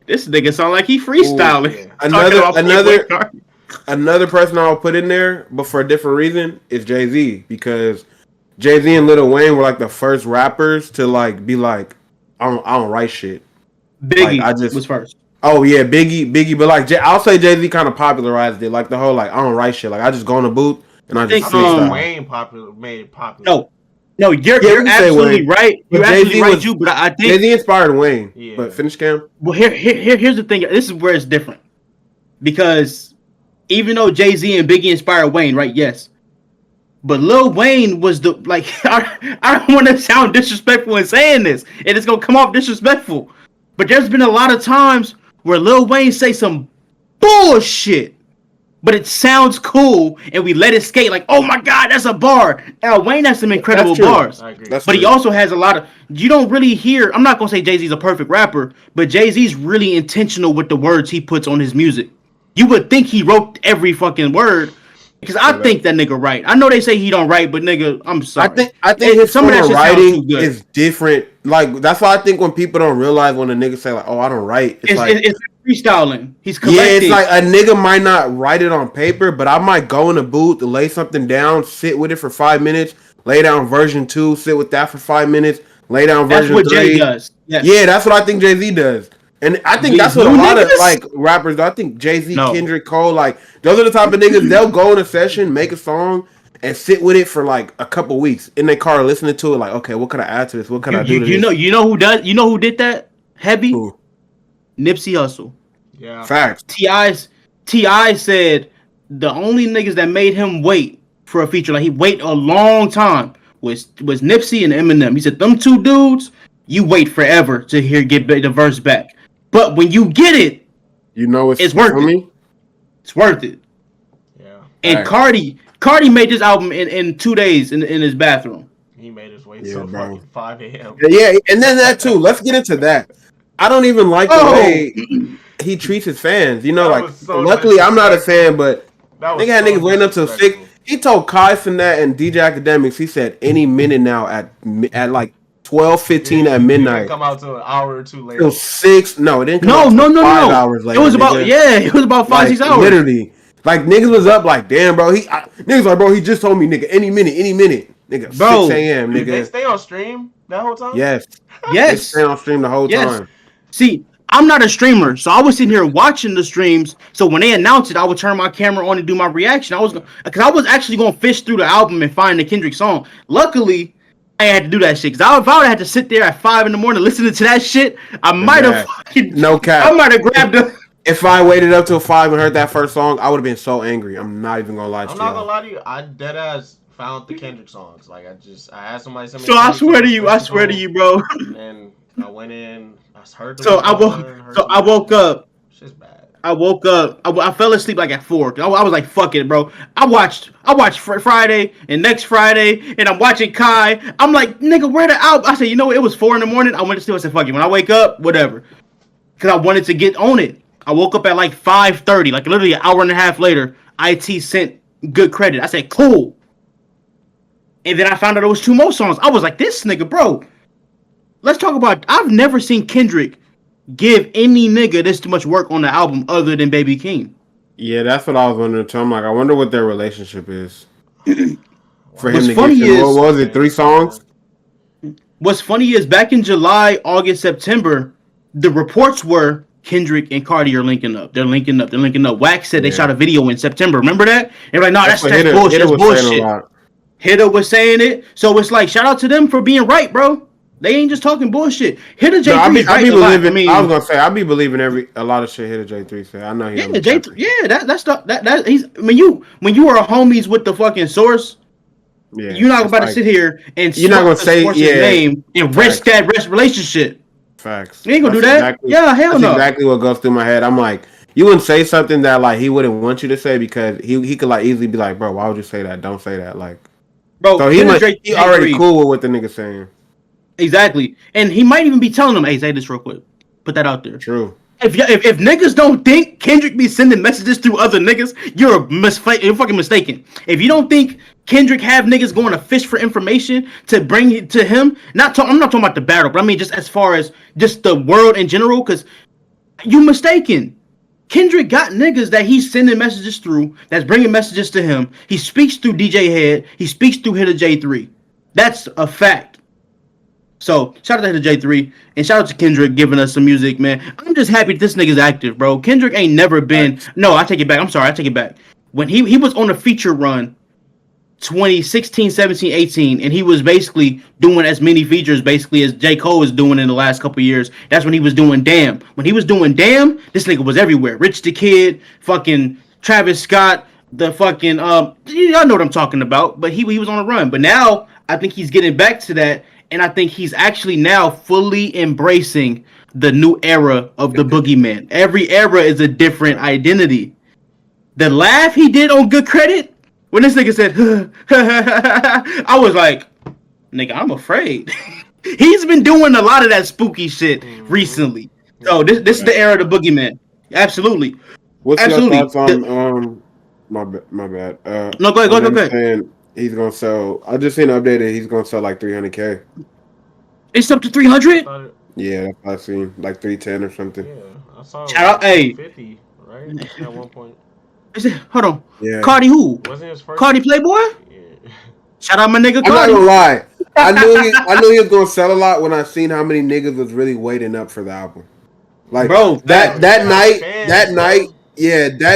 this nigga sound like he freestyling. yeah. Talking about Playboi Carti. Another person I'll put in there, but for a different reason, is Jay-Z, because Jay-Z and Lil Wayne were like the first rappers to like be like, I don't write shit. Biggie Like, I just was first. Oh yeah, Biggie, but like I'll say Jay-Z kind of popularized it, like the whole like I don't write shit, like I just go in the booth and I just think, freestyle. Wayne made it popular. No, you're Yeah, we can say absolutely Wayne. right. But You're absolutely Jay-Z right, was- you. But I think Jay-Z inspired Wayne, Yeah. but finish Cam. well, here's the thing. This is where it's different because even though Jay-Z and Biggie inspired Wayne, right? Yes, but Lil Wayne was the like. I don't want to sound disrespectful in saying this, and it's gonna come off disrespectful. But there's been a lot of times where Lil Wayne say some bullshit, but it sounds cool, and we let it skate like, oh my god, that's a bar. Now Wayne has some incredible That's true. bars. I agree. But he also has a lot of. You don't really hear. I'm not gonna say Jay-Z's a perfect rapper, but Jay-Z's really intentional with the words he puts on his music. You would think he wrote every fucking word, because I think that nigga right. I know they say he don't write, but nigga, I'm sorry. I think his some of that form of shit sounds writing too good. is different. Like that's why I think when people don't realize when a nigga say like, oh I don't write, it's like It's freestyling. He's yeah, collecting. it's like a nigga might not write it on paper, but I might go in the booth, lay something down, sit with it for 5 minutes, lay down version 2, sit with that for 5 minutes, lay down That's version what 3. Jay does. Yes. Yeah, that's what I think Jay-Z does. And I think These that's what a new lot of niggas? like rappers do. I think Jay-Z, No. Kendrick, Cole, like those are the type of niggas they'll go in a session, make a song, and sit with it for like a couple weeks in their car listening to it, like, okay, what could I add to this? What could I do to this? You know who did that heavy? Who? Nipsey Hussle. Yeah. Facts. T.I. said the only niggas that made him wait for a feature, like he wait a long time, was Nipsey and Eminem. He said them two dudes, you wait forever to get the verse back, but when you get it, You know it's worth it. me? It's worth it. Yeah. And Facts. Cardi made this album in 2 days in his bathroom. He made his way Yeah, till bro. fucking 5 a.m. Yeah, and then that too. Let's get into that. I don't even like the way he treats his fans. You know, That like was so luckily I'm not a fan, but That was nigga had so niggas waiting up till 6. disrespectful. He told Kai Cenat and DJ Academics, he said any minute now at like 12:15 at It didn't midnight. come out till an hour or two later. Till 6. No, it didn't come No, out till no, 5 no. hours later. It was about nigga. it was about 5-6 Like, hours. Literally. Like niggas was up like, damn, bro. Niggas like, bro, he just told me, nigga, any minute. Nigga, Bro. 6 a.m., Did they nigga. stay on stream that whole time? Yes. They Yes. stay on stream the whole Yes. time. See, I'm not a streamer, so I was sitting here watching the streams. So when they announced it, I would turn my camera on and do my reaction. I was actually going to fish through the album and find the Kendrick song. Luckily, I had to do that shit. Because if I would have had to sit there at 5 in the morning listening to that shit, I might have fucking. No cap. I might have grabbed a. If I waited up till 5 and heard that first song, I would have been so angry. I'm not even gonna lie to I'm you. not gonna lie to you. I dead ass found the Kendrick songs. Like I had somebody send me. So I Kendrick swear to songs, you, I swear to you, bro. And I went in. I heard. The So I one, heard So the I woke up. Shit's bad. I woke up. I fell asleep like at 4. I was like, "Fuck it, bro." I watched Friday and next Friday, and I'm watching Kai. I'm like, "Nigga, where the album?" I said, "You know what? It was 4 in the morning. I went to sleep. I said, fuck it. When I wake up, whatever," because I wanted to get on it. I woke up at like 5:30, like literally an hour and a half later. IT sent good credit. I said, "Cool." And then I found out it was 2 more songs. I was like, "This nigga, bro." Let's talk about. I've never seen Kendrick give any nigga this much work on the album other than Baby King. Yeah, that's what I was wondering too. I'm like, I wonder what their relationship is. For him What's to funny get is- what was it, 3 songs? What's funny is back in July, August, September, the reports were Kendrick and Cardi are linking up. They're linking up. Wax said they Yeah. shot a video in September. Remember that? They're like, "No, that's what bullshit. Hitta That's was saying a bullshit." lot. Hitta was saying it. So it's like, shout out to them for being right, bro. They ain't just talking bullshit. Hitta J3 No, I is be right a lot. believing. I was gonna say I be believing a lot of shit Hitta J3 said. I know he. Yeah, don't be J3. capping. Yeah, that's that he's when you are homies with the fucking source. Yeah, You're not it's about to like, sit here and You're not gonna swap the say- source's yeah. name and risk that relationship. Facts. You ain't gonna That's do that. Yeah, hell That's no. exactly what goes through my head. I'm like, you wouldn't say something that like he wouldn't want you to say because he could like easily be like, bro, why would you say that? Don't say that. Like, Bro, so he already cool with what the nigga saying. Exactly, and he might even be telling them, "Hey, say this real quick. Put that out there." True. If niggas don't think Kendrick be sending messages through other niggas, you're fucking mistaken. If you don't think Kendrick have niggas going to fish for information to bring it to him, I'm not talking about the battle, but I mean just as far as just the world in general, because you mistaken. Kendrick got niggas that he's sending messages through, that's bringing messages to him. He speaks through DJ Head. He speaks through Hitter J3. That's a fact. So, shout out to Hitter J3, and shout out to Kendrick giving us some music, man. I'm just happy this nigga's active, bro. Kendrick ain't never been... No, I take it back. I'm sorry, I take it back. When he was on a feature run, 2016, 17, 18, and he was basically doing as many features basically as J. Cole was doing in the last couple years. That's when he was doing Damn. When he was doing Damn, this nigga was everywhere. Rich the Kid, fucking Travis Scott, the fucking y'all know what I'm talking about. But he was on a run. But now I think he's getting back to that, and I think he's actually now fully embracing the new era of the boogeyman. Every era is a different identity. The laugh he did on Good Credit, when this nigga said, I was like, nigga, I'm afraid. He's been doing a lot of that spooky shit recently. So this is the era of the boogeyman. Absolutely. What's Absolutely. your thoughts on my bad. No, go ahead. Saying he's gonna sell. I just seen an update that he's gonna sell like 300K. It's up to 300? Yeah, I seen like 310 or something. Yeah, I saw. Shout out, hey. 50, right? At one point. Hold on. Yeah. Cardi who? Wasn't his first? Cardi Playboy? Yeah. Shout out my nigga Cardi. I'm not gonna lie. I knew he was gonna sell a lot when I seen how many niggas was really waiting up for the album. Like, bro, that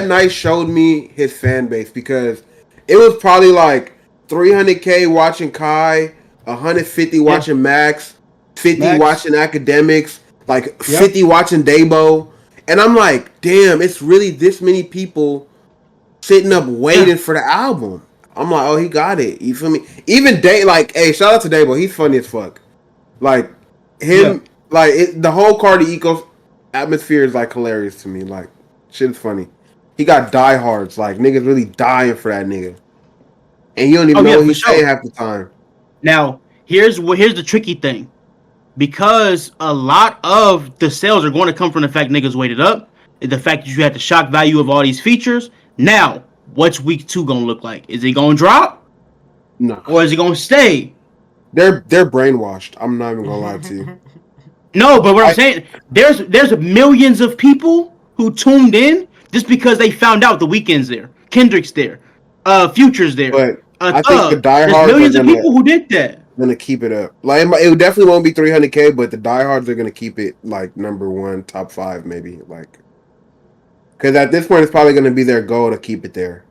night showed me his fan base because it was probably like 300K watching Kai, 150 watching Max, 50 watching Academics, like 50 watching Dabo, and I'm like, damn, it's really this many people sitting up waiting for the album. I'm like, oh, he got it. You feel me? Even like, hey, shout out to Dabo. He's funny as fuck. Like him, the whole Cardi Eco atmosphere is like hilarious to me. Like, shit's funny. He got diehards. Like, niggas really dying for that nigga, and you don't even know what he's saying half the time. Now, here's the tricky thing, because a lot of the sales are going to come from the fact niggas waited up, the fact that you had the shock value of all these features. Now, what's week 2 gonna look like? Is it gonna drop? No. Or is it gonna stay? They're brainwashed. I'm not even gonna lie to you. No, but what I'm saying, there's millions of people who tuned in just because they found out the Weeknd's there, Kendrick's there, Future's there. But I think the diehards there's millions of people who did that. Gonna keep it up. Like, it definitely won't be 300K, but the diehards are gonna keep it like number 1, top 5, maybe. Like, because at this point, it's probably gonna be their goal to keep it there.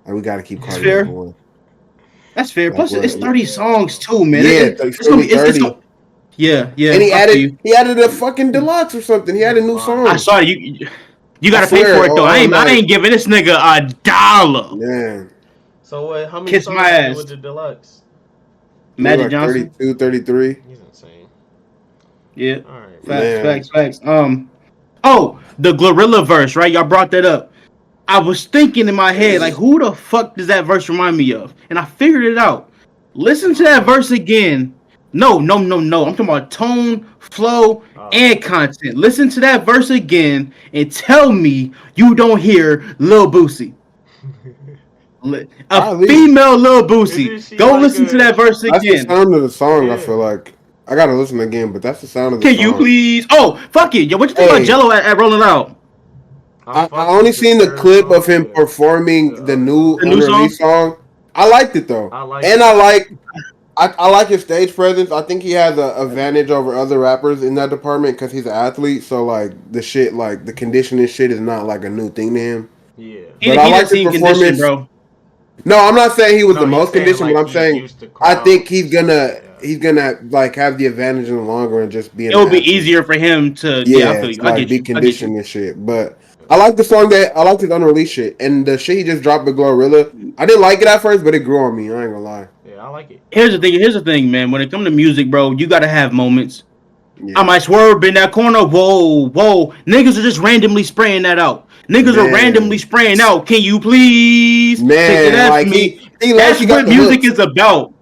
Like, we gotta keep Cardi number 1. That's fair. Plus, it's 30 songs too, man. Yeah, it's gonna be 30. Yeah. And he added a fucking deluxe or something. He had a new song. I saw you. You gotta pay for it though. I ain't giving this nigga $1. Man. So how many Kiss songs my ass. with the deluxe? Magic like Johnson. 32, 33. He's insane. Yeah. All right. Facts. Oh, the Glorilla verse, right? Y'all brought that up. I was thinking in my head, like, who the fuck does that verse remind me of? And I figured it out. Listen to that verse again. No. I'm talking about tone, flow, and content. Listen to that verse again and tell me you don't hear Lil Boosie. Female Lil Boosie. Go like listen to that verse again. That's the sound of the song, I feel like. I gotta listen again, but that's the sound of the song. Can you please? Oh, fuck it. Yo, what you think about Jello at Rolling Loud? I only seen the clip of him performing the new unreleased song. I liked it though. I like his stage presence. I think he has an advantage over other rappers in that department because he's an athlete. So like the shit, like the conditioning shit, is not like a new thing to him. Yeah, but I like his performance, bro. No, I'm not saying he was the most conditioned, but I'm saying I think he's gonna like have the advantage in the long run. Just being, it'll be easier for him to be conditioned and shit. But I like the song I like his unreleased shit, and the shit he just dropped with Glorilla. I didn't like it at first, but it grew on me. I ain't gonna lie. Yeah, I like it. Here's the thing, man. When it comes to music, bro, you gotta have moments. Yeah. I might swerve in that corner. Whoa. Niggas are just randomly spraying that out. Niggas are Man. randomly spraying out. Can you please take it Man, after like me? he That's low-key got what the music hooks. is about.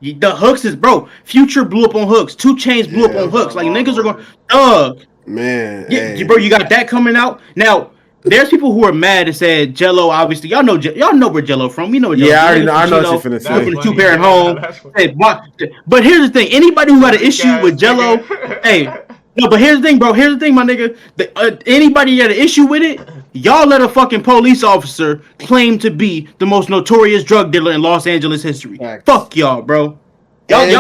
The hooks is bro. Future blew up on hooks. 2 Chainz blew up Yeah. on hooks. Like Law and niggas are going, Order. Thug. Man, Yeah, hey. bro, you got that coming out now. There's people who are mad and said Jello. Obviously, y'all know where Jello from. We know where Jello. Yeah, I from. already Niggas know. from I know what Chino, you're finna grew up say. in a funny. 2-parent Yeah, home. that's funny. Hey, but here's the thing. Anybody who got an Weak issue with ass Jello, nigga. hey, no. But here's the thing, bro. Here's the thing, my nigga. Anybody got an issue with it? Y'all let a fucking police officer claim to be the most notorious drug dealer in Los Angeles history. Facts. Fuck y'all, bro. And-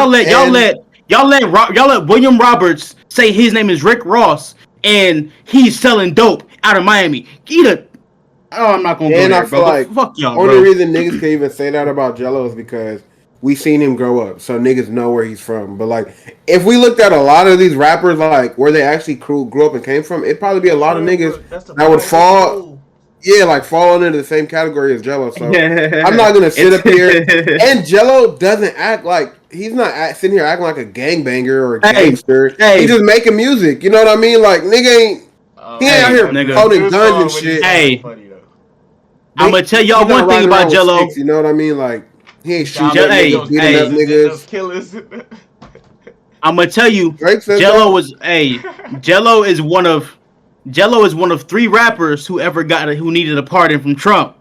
Y'all let William Roberts say his name is Rick Ross and he's selling dope out of Miami. I'm not gonna go And there, I feel bro. like Fuck y'all, only bro. reason niggas can even say that about Jello is because we seen him grow up, so niggas know where he's from. But like, if we looked at a lot of these rappers, like where they actually grew up and came from, it'd probably be a lot of niggas that would fall, like fall into the same category as Jello. So I'm not gonna sit up here. And Jello doesn't act like he's not sitting here acting like a gangbanger or a gangster. hey. He's just making music. You know what I mean? Like nigga ain't. He ain't out here nigga. holding guns and shit. Hey. Funny, though. I'm gonna tell y'all He's not one thing riding around about with Jello. sticks, you know what I mean? Like he ain't shooting Jello- at hey, niggas, beating up Those niggas. killers. I'm gonna tell you, Drake says Jello that. Jello is one of 3 rappers who needed a pardon from Trump.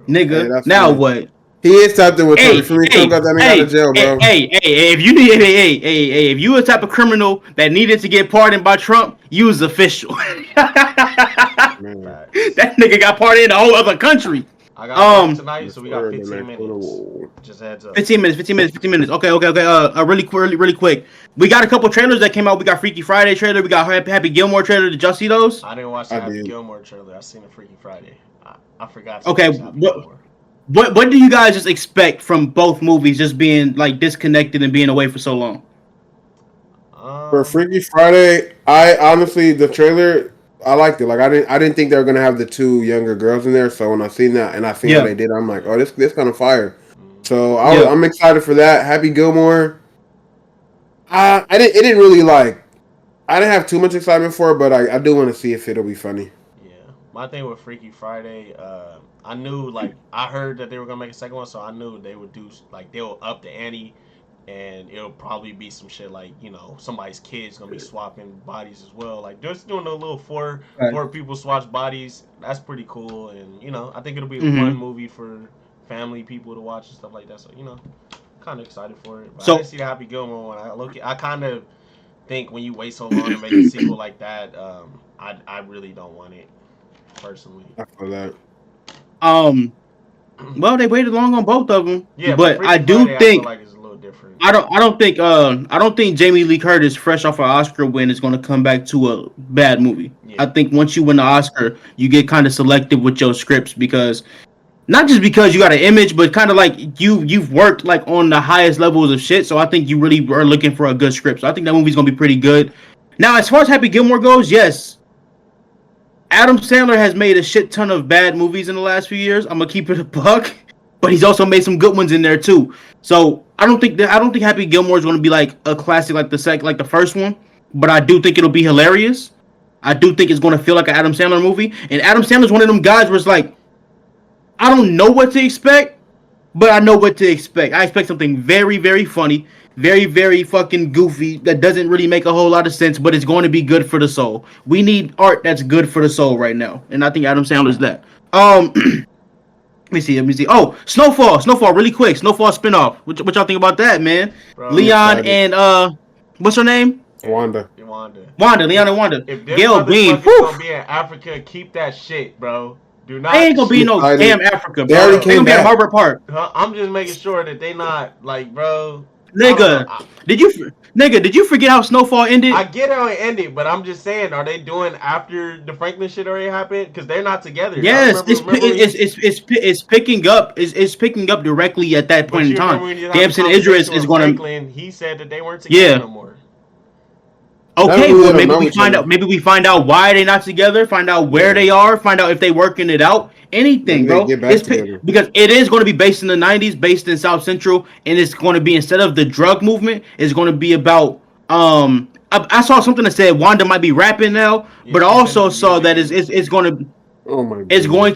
Nigga, Hey, that's now funny. what? He is tapped in with Hey, Trump. Trump got that nigga out of jail, bro. Hey, if you need, if you a type of criminal that needed to get pardoned by Trump, you was official. Man. That nigga got pardoned in a whole other country. I got work tonight, so we got Word, 15 man. minutes. Just heads up. 15 minutes. Okay. Really quick. We got a couple trailers that came out. We got Freaky Friday trailer. We got Happy Gilmore trailer. Did y'all see those? I didn't watch the I Happy did. Gilmore trailer. I seen the Freaky Friday. I forgot. To Okay, watch Happy Gilmore. What do you guys just expect from both movies just being like disconnected and being away for so long? For Freaky Friday, I honestly the trailer I liked it. Like I didn't think they were gonna have the 2 younger girls in there. So when I seen that and I seen how they did, I'm like, oh, this kind of fire. So I'm excited for that. Happy Gilmore. It didn't really like. I didn't have too much excitement for it, but I do want to see if it'll be funny. Yeah, my thing with Freaky Friday, I knew like I heard that they were gonna make a second one, so I knew they would do like they'll up the ante, and it'll probably be some shit like somebody's kid's gonna be swapping bodies as well. Like just doing a little four people swatch bodies. That's pretty cool, and I think it'll be a fun movie for family people to watch and stuff like that. So kind of excited for it. But I didn't see the Happy Gilmore one. I kind of think when you wait so long to make a sequel like that, I really don't want it personally. I feel that. Well, they waited long on both of them. Yeah, but I do Friday, think I feel like it's a little different. I don't think Jamie Lee Curtis, fresh off an Oscar win, is going to come back to a bad movie. Yeah. I think once you win the Oscar, you get kind of selective with your scripts because not just because you got an image, but kind of like you've worked like on the highest levels of shit. So I think you really are looking for a good script. So I think that movie's going to be pretty good. Now, as far as Happy Gilmore goes, yes. Adam Sandler has made a shit ton of bad movies in the last few years. I'm gonna keep it a buck, but he's also made some good ones in there too. So I don't think Happy Gilmore is gonna be like a classic like the first one, but I do think it'll be hilarious. I do think it's gonna feel like an Adam Sandler movie, and Adam Sandler's one of them guys where it's like, I don't know what to expect, but I know what to expect. I expect something very, very funny. Very, very fucking goofy that doesn't really make a whole lot of sense, but it's going to be good for the soul. We need art that's good for the soul right now, and I think Adam Sandler's that. Let me see. Oh, Snowfall, really quick. Snowfall spinoff. What y'all think about that, man? Bro, Leon and what's her name? Wanda. Leon and Wanda. If them Gail Bean. Gonna be in Africa, keep that shit, bro. Do not. They ain't gonna be no damn Africa, bro. They already came back. At Margaret Park. I'm just making sure that they not like, bro. Nigga, did you forget how Snowfall ended? I get how it ended, but I'm just saying, are they doing after the Franklin shit already happened? Because they're not together. Yes, it's picking up. It's picking up directly at that point in time. Damson Idris is going to. He said that they weren't together no more. Okay, well maybe we find out why they're not together. Find out where they are. Find out if they working it out. Anything, bro. Because it is going to be based in the 90s, based in South Central, and it's going to be, instead of the drug movement, it's going to be about I saw something that said Wanda might be rapping now, but I also saw that it's going to Oh my god. It's going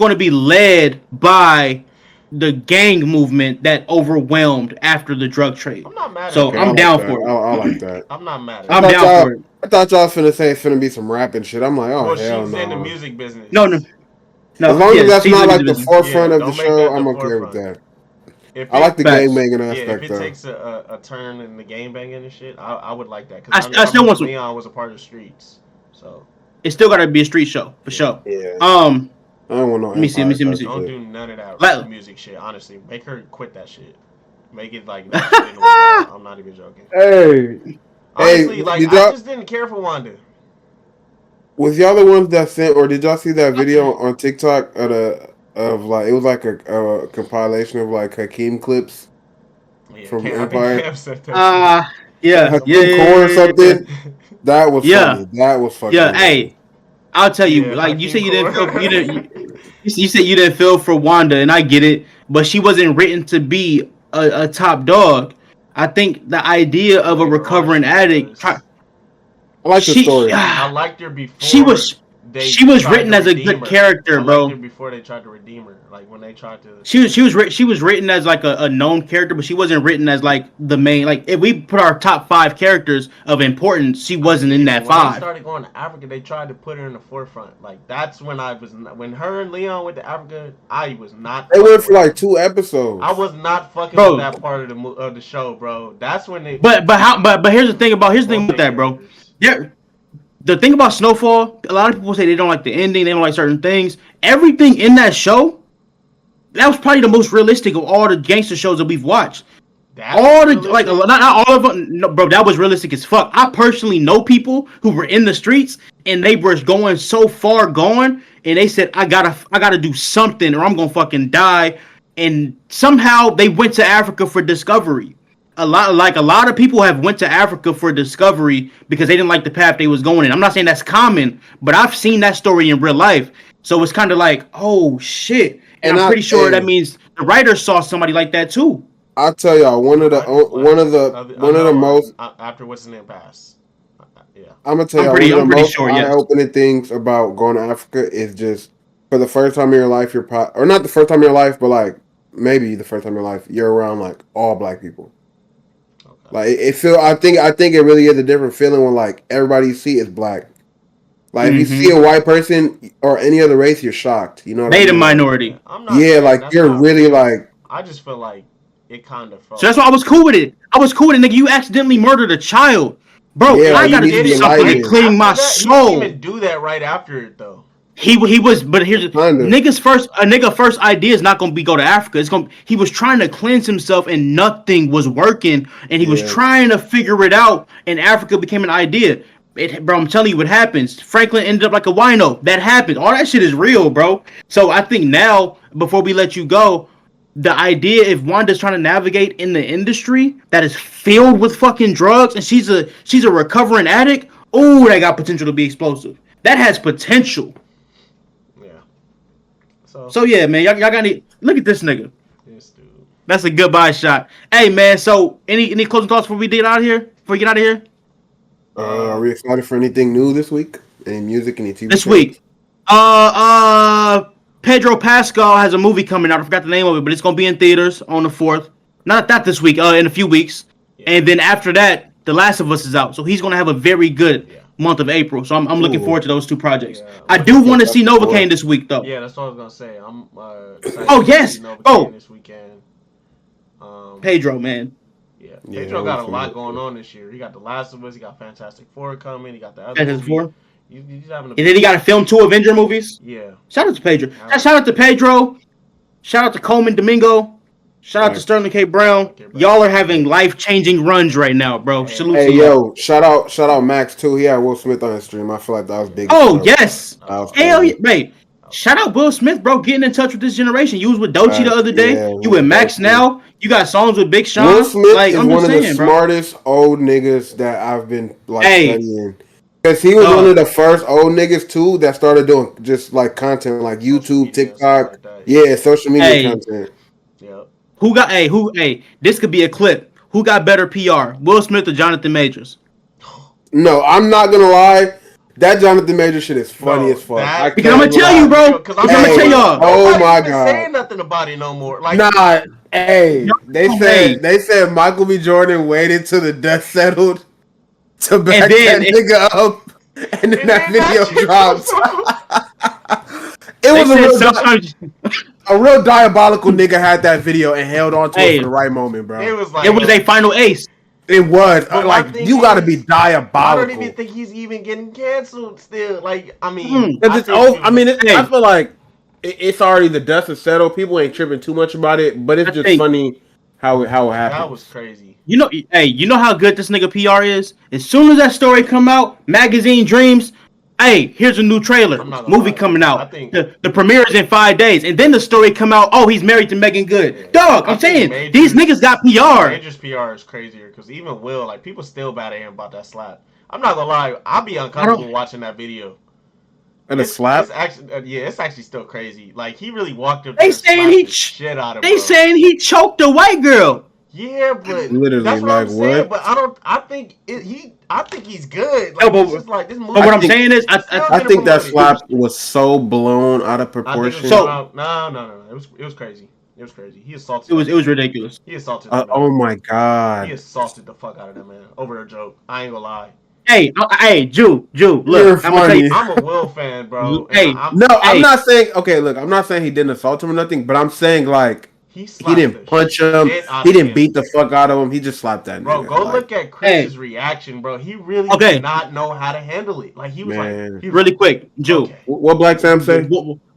to be led by the gang movement that overwhelmed after the drug trade. I'm not mad at So that. I'm down for it. I like that. I'm not mad at I'm it. down for it. I thought y'all was finna say it's finna be some rapping shit. I'm like, oh Well, hell she's no. in the music business. No. As long as that's she's not in like the business. forefront Yeah, of the don't make show, that the I'm okay forefront. with that. If I like the Facts. gangbanging yeah, aspect if it though. takes a turn in the game banging and shit, I would like that I because still want some. Leon was a part of the streets, so It's still got to be a street show for sure. Yeah. Um, I don't want no Let me see, Empire let me type see. don't shit. do none of that Let- music shit. Honestly, make her quit that shit. Make it like that shit didn't work out. I'm not even joking. Hey, Honestly, Hey, like did I y'all- just didn't care for Wanda. was y'all the ones that sent, or did y'all see that video on TikTok of like it was like a compilation of like Hakeem clips? Yeah, From I think Empire? Cam said that yeah, Hakeem Core or something? shit. That was Yeah. funny. That was fucking. yeah. Hey, I'll tell you. Yeah, Like you said, Hakeem you didn't Core. feel. You said you didn't feel for Wanda, and I get it. But she wasn't written to be a top dog. I think the idea of a Later on, recovering she addict. was. I like the story. I liked her before. She was tried written to as a redeem good her. character, I bro. liked her before they tried to redeem her. Like when they tried to. She was written as like a known character, but she wasn't written as like the main. Like if we put our top 5 characters of importance, she wasn't in that When they 5. started going to Africa, they tried to put her in the forefront. Like that's when when her and Leon went to Africa, I was not. They went fucking for with like it. 2 episodes. I was not fucking Bro. with that part of the show, bro. That's when they. But here's the thing about that, bro. Yeah, the thing about Snowfall, a lot of people say they don't like the ending, they don't like certain things. Everything in that show, that was probably the most realistic of all the gangster shows that we've watched. All the like, not all of them, no, bro. That was realistic as fuck. I personally know people who were in the streets and they were going so far gone, and they said, "I gotta do something, or I'm gonna fucking die." And somehow they went to Africa for discovery. A lot of people have went to Africa for discovery because they didn't like the path they was going in. I'm not saying that's common, but I've seen that story in real life. So it's kind of like, oh shit. And I'm pretty sure that means the writer saw somebody like that too. I'll tell y'all one of the most after what's his name passed. Yeah, I'm gonna tell y'all one of the most eye-opening things about going to Africa is just for the first time in your life, or not the first time in your life, but like maybe the first time in your life, you're around like all black people. Okay. Like I think it really is a different feeling when like everybody you see is black. Like if you see a white person or any other race, you're shocked. You know what I mean? Native minority. Yeah, like you're really like. I just feel like it kind of felt. So that's why I was cool with it. Nigga. You accidentally murdered a child, bro. Yeah, I gotta do something to clean my soul. He didn't even do that right after it though. He was, but here's nigga's first idea is not gonna be go to Africa. He was trying to cleanse himself and nothing was working, and he was trying to figure it out, and Africa became an idea. Bro, I'm telling you what happens. Franklin ended up like a wino. That happened. All that shit is real, bro. So I think now, before we let you go, the idea if Wanda's trying to navigate in the industry that is filled with fucking drugs and she's a recovering addict, oh, that got potential to be explosive. That has potential. Yeah. So yeah, man, y'all got any? Look at this nigga. This dude. That's a goodbye shot. Hey, man. So any closing thoughts before we get out of here? Are we excited for anything new this week? Any music, any TV? This week, Pedro Pascal has a movie coming out. I forgot the name of it, but it's gonna be in theaters on the 4th. Not this week. In a few weeks, and then after that, The Last of Us is out. So he's gonna have a very good month of April. So I'm looking forward to those 2 projects. Yeah. I do want to see Novocaine this week, though. Yeah, that's what I was gonna say. I'm. Yes. This weekend. Pedro, man. Yeah, Pedro got a lot going on this year. He got The Last of Us. He got Fantastic Four coming. He got the other Fantastic Four. He's having and then he got to film 2 Avenger movies. Yeah. Shout out to Pedro. Shout out to Pedro. Shout out to Coleman Domingo. Shout out to Sterling K. Brown. Y'all are having life-changing runs right now, bro. Salute hey, yo, shout out Max too. He had Will Smith on his stream. I feel like that was big. Oh yes. Hell yeah, mate. Shout out Will Smith, bro. Getting in touch with this generation. You was with Doechii the other day. You with Max now. You got songs with Big Sean. Will Smith like, is I'm one of the bro. smartest old niggas that I've been studying. Because he was one of the first old niggas too that started doing just like content like YouTube, TikTok, social media content. Yep. This could be a clip. Who got better PR, Will Smith or Jonathan Majors? No, I'm not gonna lie. That Jonathan Major shit is funny as fuck. that- Because I'm gonna tell you, bro. Because I'm gonna tell y'all. Oh Nobody's my been God. saying nothing about it no more. Like, Nah, hey, Hey. they said Michael B. Jordan waited till the dust settled to back then that nigga up, and then that video shit dropped. It They was said a real, sometimes a real diabolical nigga had that video and held on to Hey. it for the right moment, bro. It was like it was a final ace. It was But my like thing you got to is, be I diabolical. don't even think he's even getting canceled still. Like, I mean, Because it's think over. I mean, Hey. I feel like it's already the dust is settled. People ain't tripping too much about it, but it's I just think- funny how it happens. that was crazy. You know, hey, you know how good this nigga PR is? As soon as that story come out, Magazine Dreams, hey, here's a new trailer. I'm not gonna Movie lie. coming out. I think- the premiere is in 5 days. And then the story come out, oh, he's married to Megan Good. Yeah. Dog, I I'm think saying, Major's- these niggas got PR. Major's PR is crazier because even Will, like, people still bad at him about that slap. I'm not gonna lie, I'll be uncomfortable watching that video. And a slap. It's actually, it's actually still crazy. Like, he really walked up They there and saying slapped he the shit out of They bro. saying he choked a white girl. Yeah, but Literally, that's what like, I'm saying. what? But I think he's good. No, Like, but- it's just like this movie. But what I'm think- saying is, I think that slap was so blown out of I think it proportion. was So- no. It was crazy. It was crazy. He assaulted. it was ridiculous. He assaulted. That man. Oh my He god! assaulted the fuck out of that man over a joke. I ain't gonna lie. Hey, Jew, You're look, I'm gonna tell funny. you. I'm a Will fan, bro. and Hey, I'm, No, I'm Hey. not saying. Okay, look, I'm not saying he didn't assault him or nothing, but I'm saying like he he didn't punch him. He didn't beat the fuck out of him. He just slapped that Bro, nigga. go like, look at Chris's reaction, bro. He really Okay. did not know how to handle it. Like he was Man. like, he was Really quick, Jew. okay. What Black Sam say?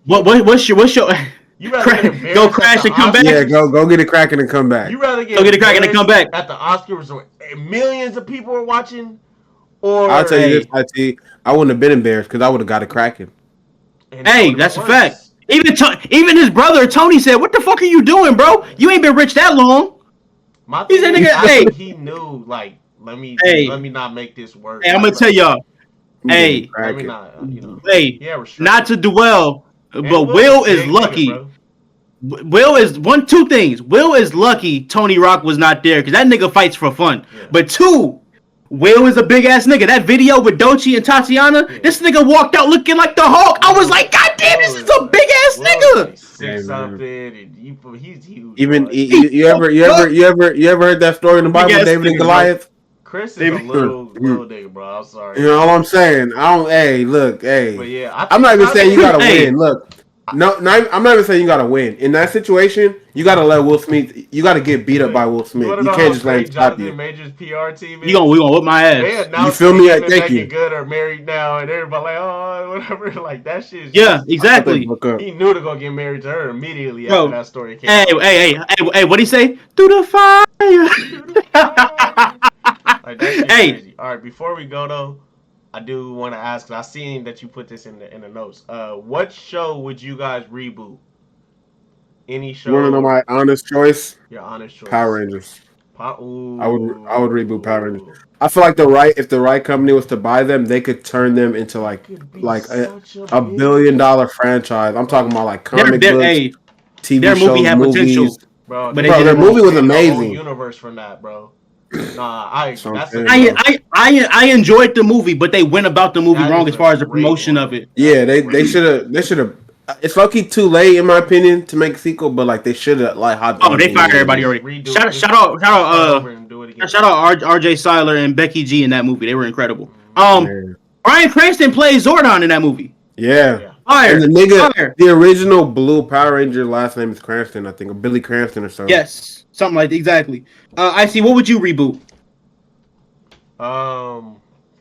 What's your You rather get embarrassed go at crash the and come back? Yeah, Oscars? go get it cracking and come back. You rather Go get it cracking and come back. at the Oscars where millions of people are watching, or I'll tell you this, IT. I wouldn't have been embarrassed because I would have got it cracking. and Hey, it that's a was. fact. Even his brother Tony said, "What the fuck are you doing, bro? You ain't been rich that long." My He's thing a is, nigga- I hey. think he knew, like, let me not make this work. Hey, I'm gonna Like, tell y'all. Hey, let me not, you know. hey, Yeah, not to dwell, And but Will big is nigga, lucky. bro. Will is two things. Will is lucky Tony Rock was not there because that nigga fights for fun. Yeah. But two, Will is a big ass nigga. That video with Doechii and Tatiana, Yeah. this nigga walked out looking like the Hulk. I was like, God damn, this is a big ass Will nigga. is like 6 something, and he's huge. Even bro. you ever heard that story in the Bible, Big-ass David and nigga, bro. Goliath? Chris is David- a little nigga, bro. I'm sorry. You know all I'm saying. I don't. Hey, look, hey. But yeah, I'm not even saying you gotta Hey. win. Look, no, I'm not even saying you gotta win. In that situation, you gotta let Will Smith. You gotta get beat up by Will Smith. You can't just let him stop Jonathan you. Major's PR team. We gonna whip my They ass. announced feel me? him and Thank Megan you. Good are married now, and everybody like, oh, whatever. Like that shit. is Yeah, just- exactly. Broke up. He knew to go get married to her immediately Bro, after that story came Hey, out. hey, what'd he say? Through the fire. Like, that shit's Hey. crazy. All right, before we go though, I do want to ask. 'Cause I seen that you put this in the notes. What show would you guys reboot? Any show? You wanna know my honest choice? Your honest choice. Power Rangers. Ooh. I would reboot Power Rangers. I feel like if the right company was to buy them, they could turn them into like Could be a such $1 billion franchise. I'm talking about like They're, comic they're, books, hey, TV their shows, movie had movies. potential. Bro, But they Bro, did their it movie was There's a whole amazing. universe from that, bro. Nah, So I'm that's saying, a, I enjoyed the movie, but they went about the movie That wrong is as far a as the great promotion one. of it. Yeah, they should have. It's lucky too late in my opinion to make a sequel, but like they should have like hot. Oh, they fired everybody already. Redo Shout it. out, Start over and do it again. shout out RJ Seiler and Becky G in that movie. They were incredible. Yeah. Bryan Cranston plays Zordon in that movie. Yeah. Yeah. Fire. And the nigga, Fire. the original Blue Power Ranger last name is Cranston, I think, or Billy Cranston or something. Yes, something like that. Exactly. I see. What would you reboot?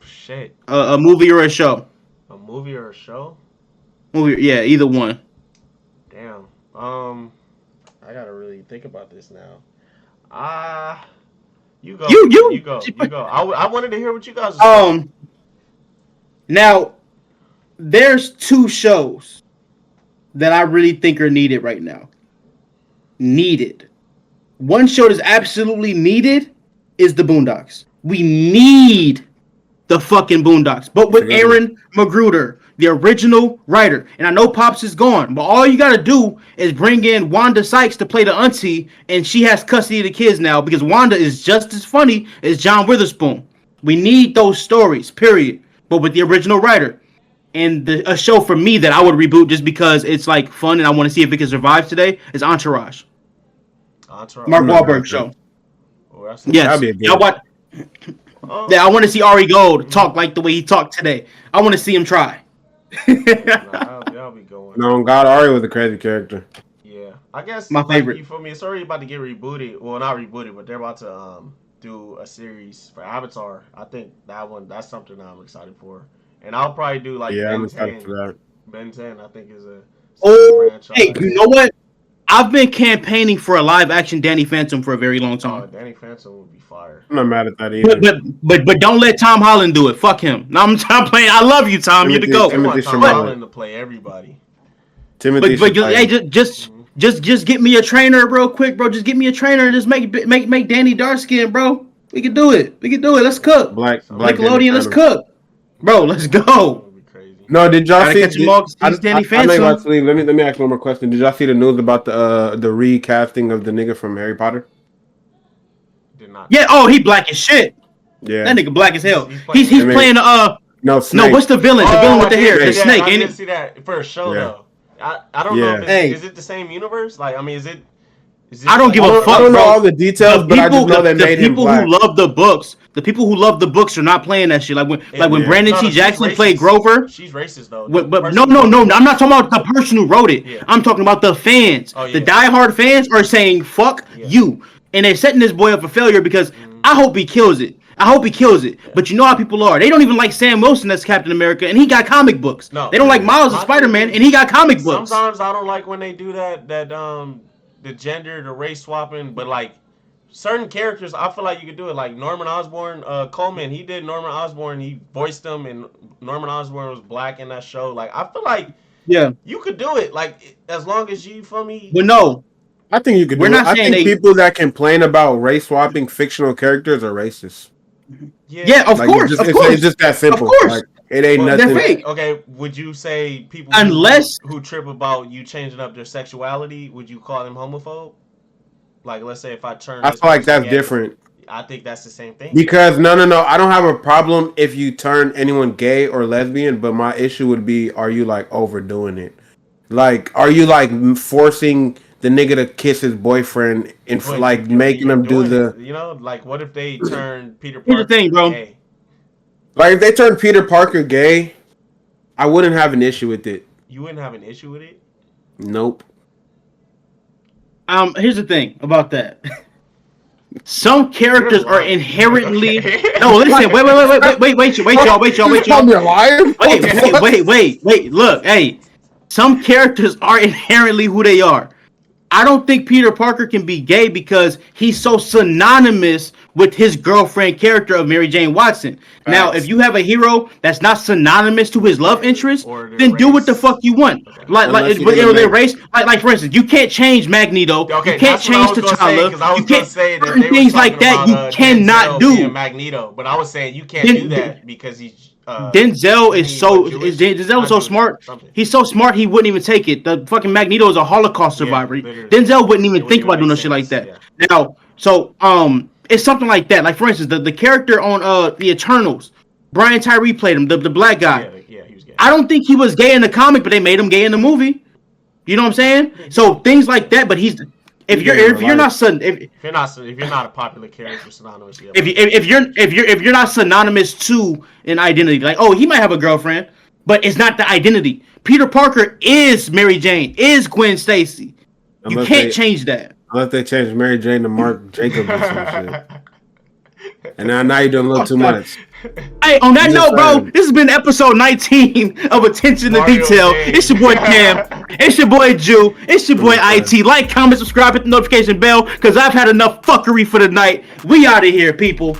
Shit. A movie or a show? A movie or a show? Movie. Yeah, either one. Damn. I gotta really think about this now. You go. You- go. I wanted to hear what you guys. Was saying. Now, there's two shows that I really think are needed right now. Needed. One show that's absolutely needed is the Boondocks. We need the fucking Boondocks, but with Aaron Magruder, the original writer. And I know Pops is gone, but all you gotta do is bring in Wanda Sykes to play the auntie, and she has custody of the kids now because Wanda is just as funny as John Witherspoon. We need those stories, period. but with the original writer. And a show for me that I would reboot just because it's like fun and I want to see if it can survive today is Entourage. Mark Wahlberg show. Oh, yes. That'd be a good Yeah, I want to see Ari Gold talk like the way he talked today. I want to see him try. That'll be going. No, God, Ari was a crazy character. Yeah, I guess my favorite. You feel me? It's already about to get rebooted. Well, not rebooted, but they're about to do a series for Avatar. I think that's something I'm excited for. And I'll probably do like I'm Ben excited 10. for that. Ben 10, I think, is a franchise. Hey, you know what? I've been campaigning for a live action Danny Phantom for a very long time. Oh, Danny Phantom would be fire. I'm not mad at that either. But don't let Tom Holland do it. Fuck him. No, I'm playing. I love you, Tom. You're the GOAT. I want Tom Holland to play everybody. Timothy, hey, just get me a trainer real quick, bro. Just get me a trainer and just make Danny dark skin, bro. We can do it. Let's cook. Black Nickelodeon. Let's cook, bro. Let's go. No, did y'all see? Danny Phantom. I know you're about to leave. Let me ask one more question. Did y'all see the news about the recasting of the nigga from Harry Potter? Did not. Yeah. Oh, he black as shit. Yeah. That nigga black as hell. He's playing No, Snake. No, what's the villain? The villain with the hair. The Snake, I ain't didn't it? see that for a show though. I don't know. Is it the same universe? Like, I mean, is it I don't give a fuck. I don't know bro. all the details, but I just know they made him black. The people who love the books are not playing that shit. Like when Brandon T. Jackson played Grover. She's racist though. But no. I'm not talking about the person who wrote it. Yeah. I'm talking about the fans. Oh, yeah. The diehard fans are saying fuck you, and they're setting this boy up for failure because I hope he kills it. Yeah. But you know how people are. They don't even like Sam Wilson as Captain America, and he got comic books. No, they don't like Miles as Spider-Man, and he got comic books. Sometimes I don't like when they do that the gender, the race swapping, but like certain characters, I feel like you could do it. Like Norman Osborn, Coleman, he did Norman Osborn, he voiced him, and Norman Osborn was black in that show. Like I feel like you could do it. Like as long as you feel me. But no. I think you could do it. I think people that complain about race swapping fictional characters are racist. Yeah, of course. It's just that simple. Of course. Like, it ain't nothing. They're fake. Okay, would you say people who trip about you changing up their sexuality, would you call them homophobe? Like, let's say if I turn. I feel like that's gay, different. I think that's the same thing. Because no, I don't have a problem if you turn anyone gay or lesbian, but my issue would be, are you like overdoing it? Like, are you like forcing the nigga to kiss his boyfriend and like making him do the? You know, like what if they turn Peter Parker? Here's the thing, bro. Gay? Like if they turn Peter Parker gay, I wouldn't have an issue with it. You wouldn't have an issue with it? Nope. Here's the thing about that. Some characters are inherently no. Listen, wait, y'all. Wait. Look, hey. Some characters are inherently who they are. I don't think Peter Parker can be gay because he's so synonymous with his girlfriend character of Mary Jane Watson. Facts. Now, if you have a hero that's not synonymous to his love interest, then do what the fuck you want. Okay. Like their race. Like for instance, you can't change Magneto. Okay, you can't change T'Challa. You can't say that things like that. You cannot do. Magneto, but I was saying you can't do that because he's. Denzel is so smart. He's so smart he wouldn't even take it. The fucking Magneto is a Holocaust survivor. Denzel wouldn't even think about doing no shit like that. Yeah. Now, so it's something like that. Like for instance, the character on the Eternals, Brian Tyree played him, the black guy. Yeah, he was gay. I don't think he was gay in the comic, but they made him gay in the movie. You know what I'm saying? So things like that. But he's. If you're not a popular character synonymous, if you're not synonymous to an identity, like he might have a girlfriend, but it's not the identity. Peter Parker is Mary Jane, is Gwen Stacy. You can't change that. Unless they change Mary Jane to Mark Jacobs or some shit. And now you're doing a little too much. Hey, on that note, bro, this has been episode 19 of Attention to Detail. It's your boy Cam. It's your boy Jew. It's your boy IT. Like, comment, subscribe, hit the notification bell, because I've had enough fuckery for the night. We out of here, people.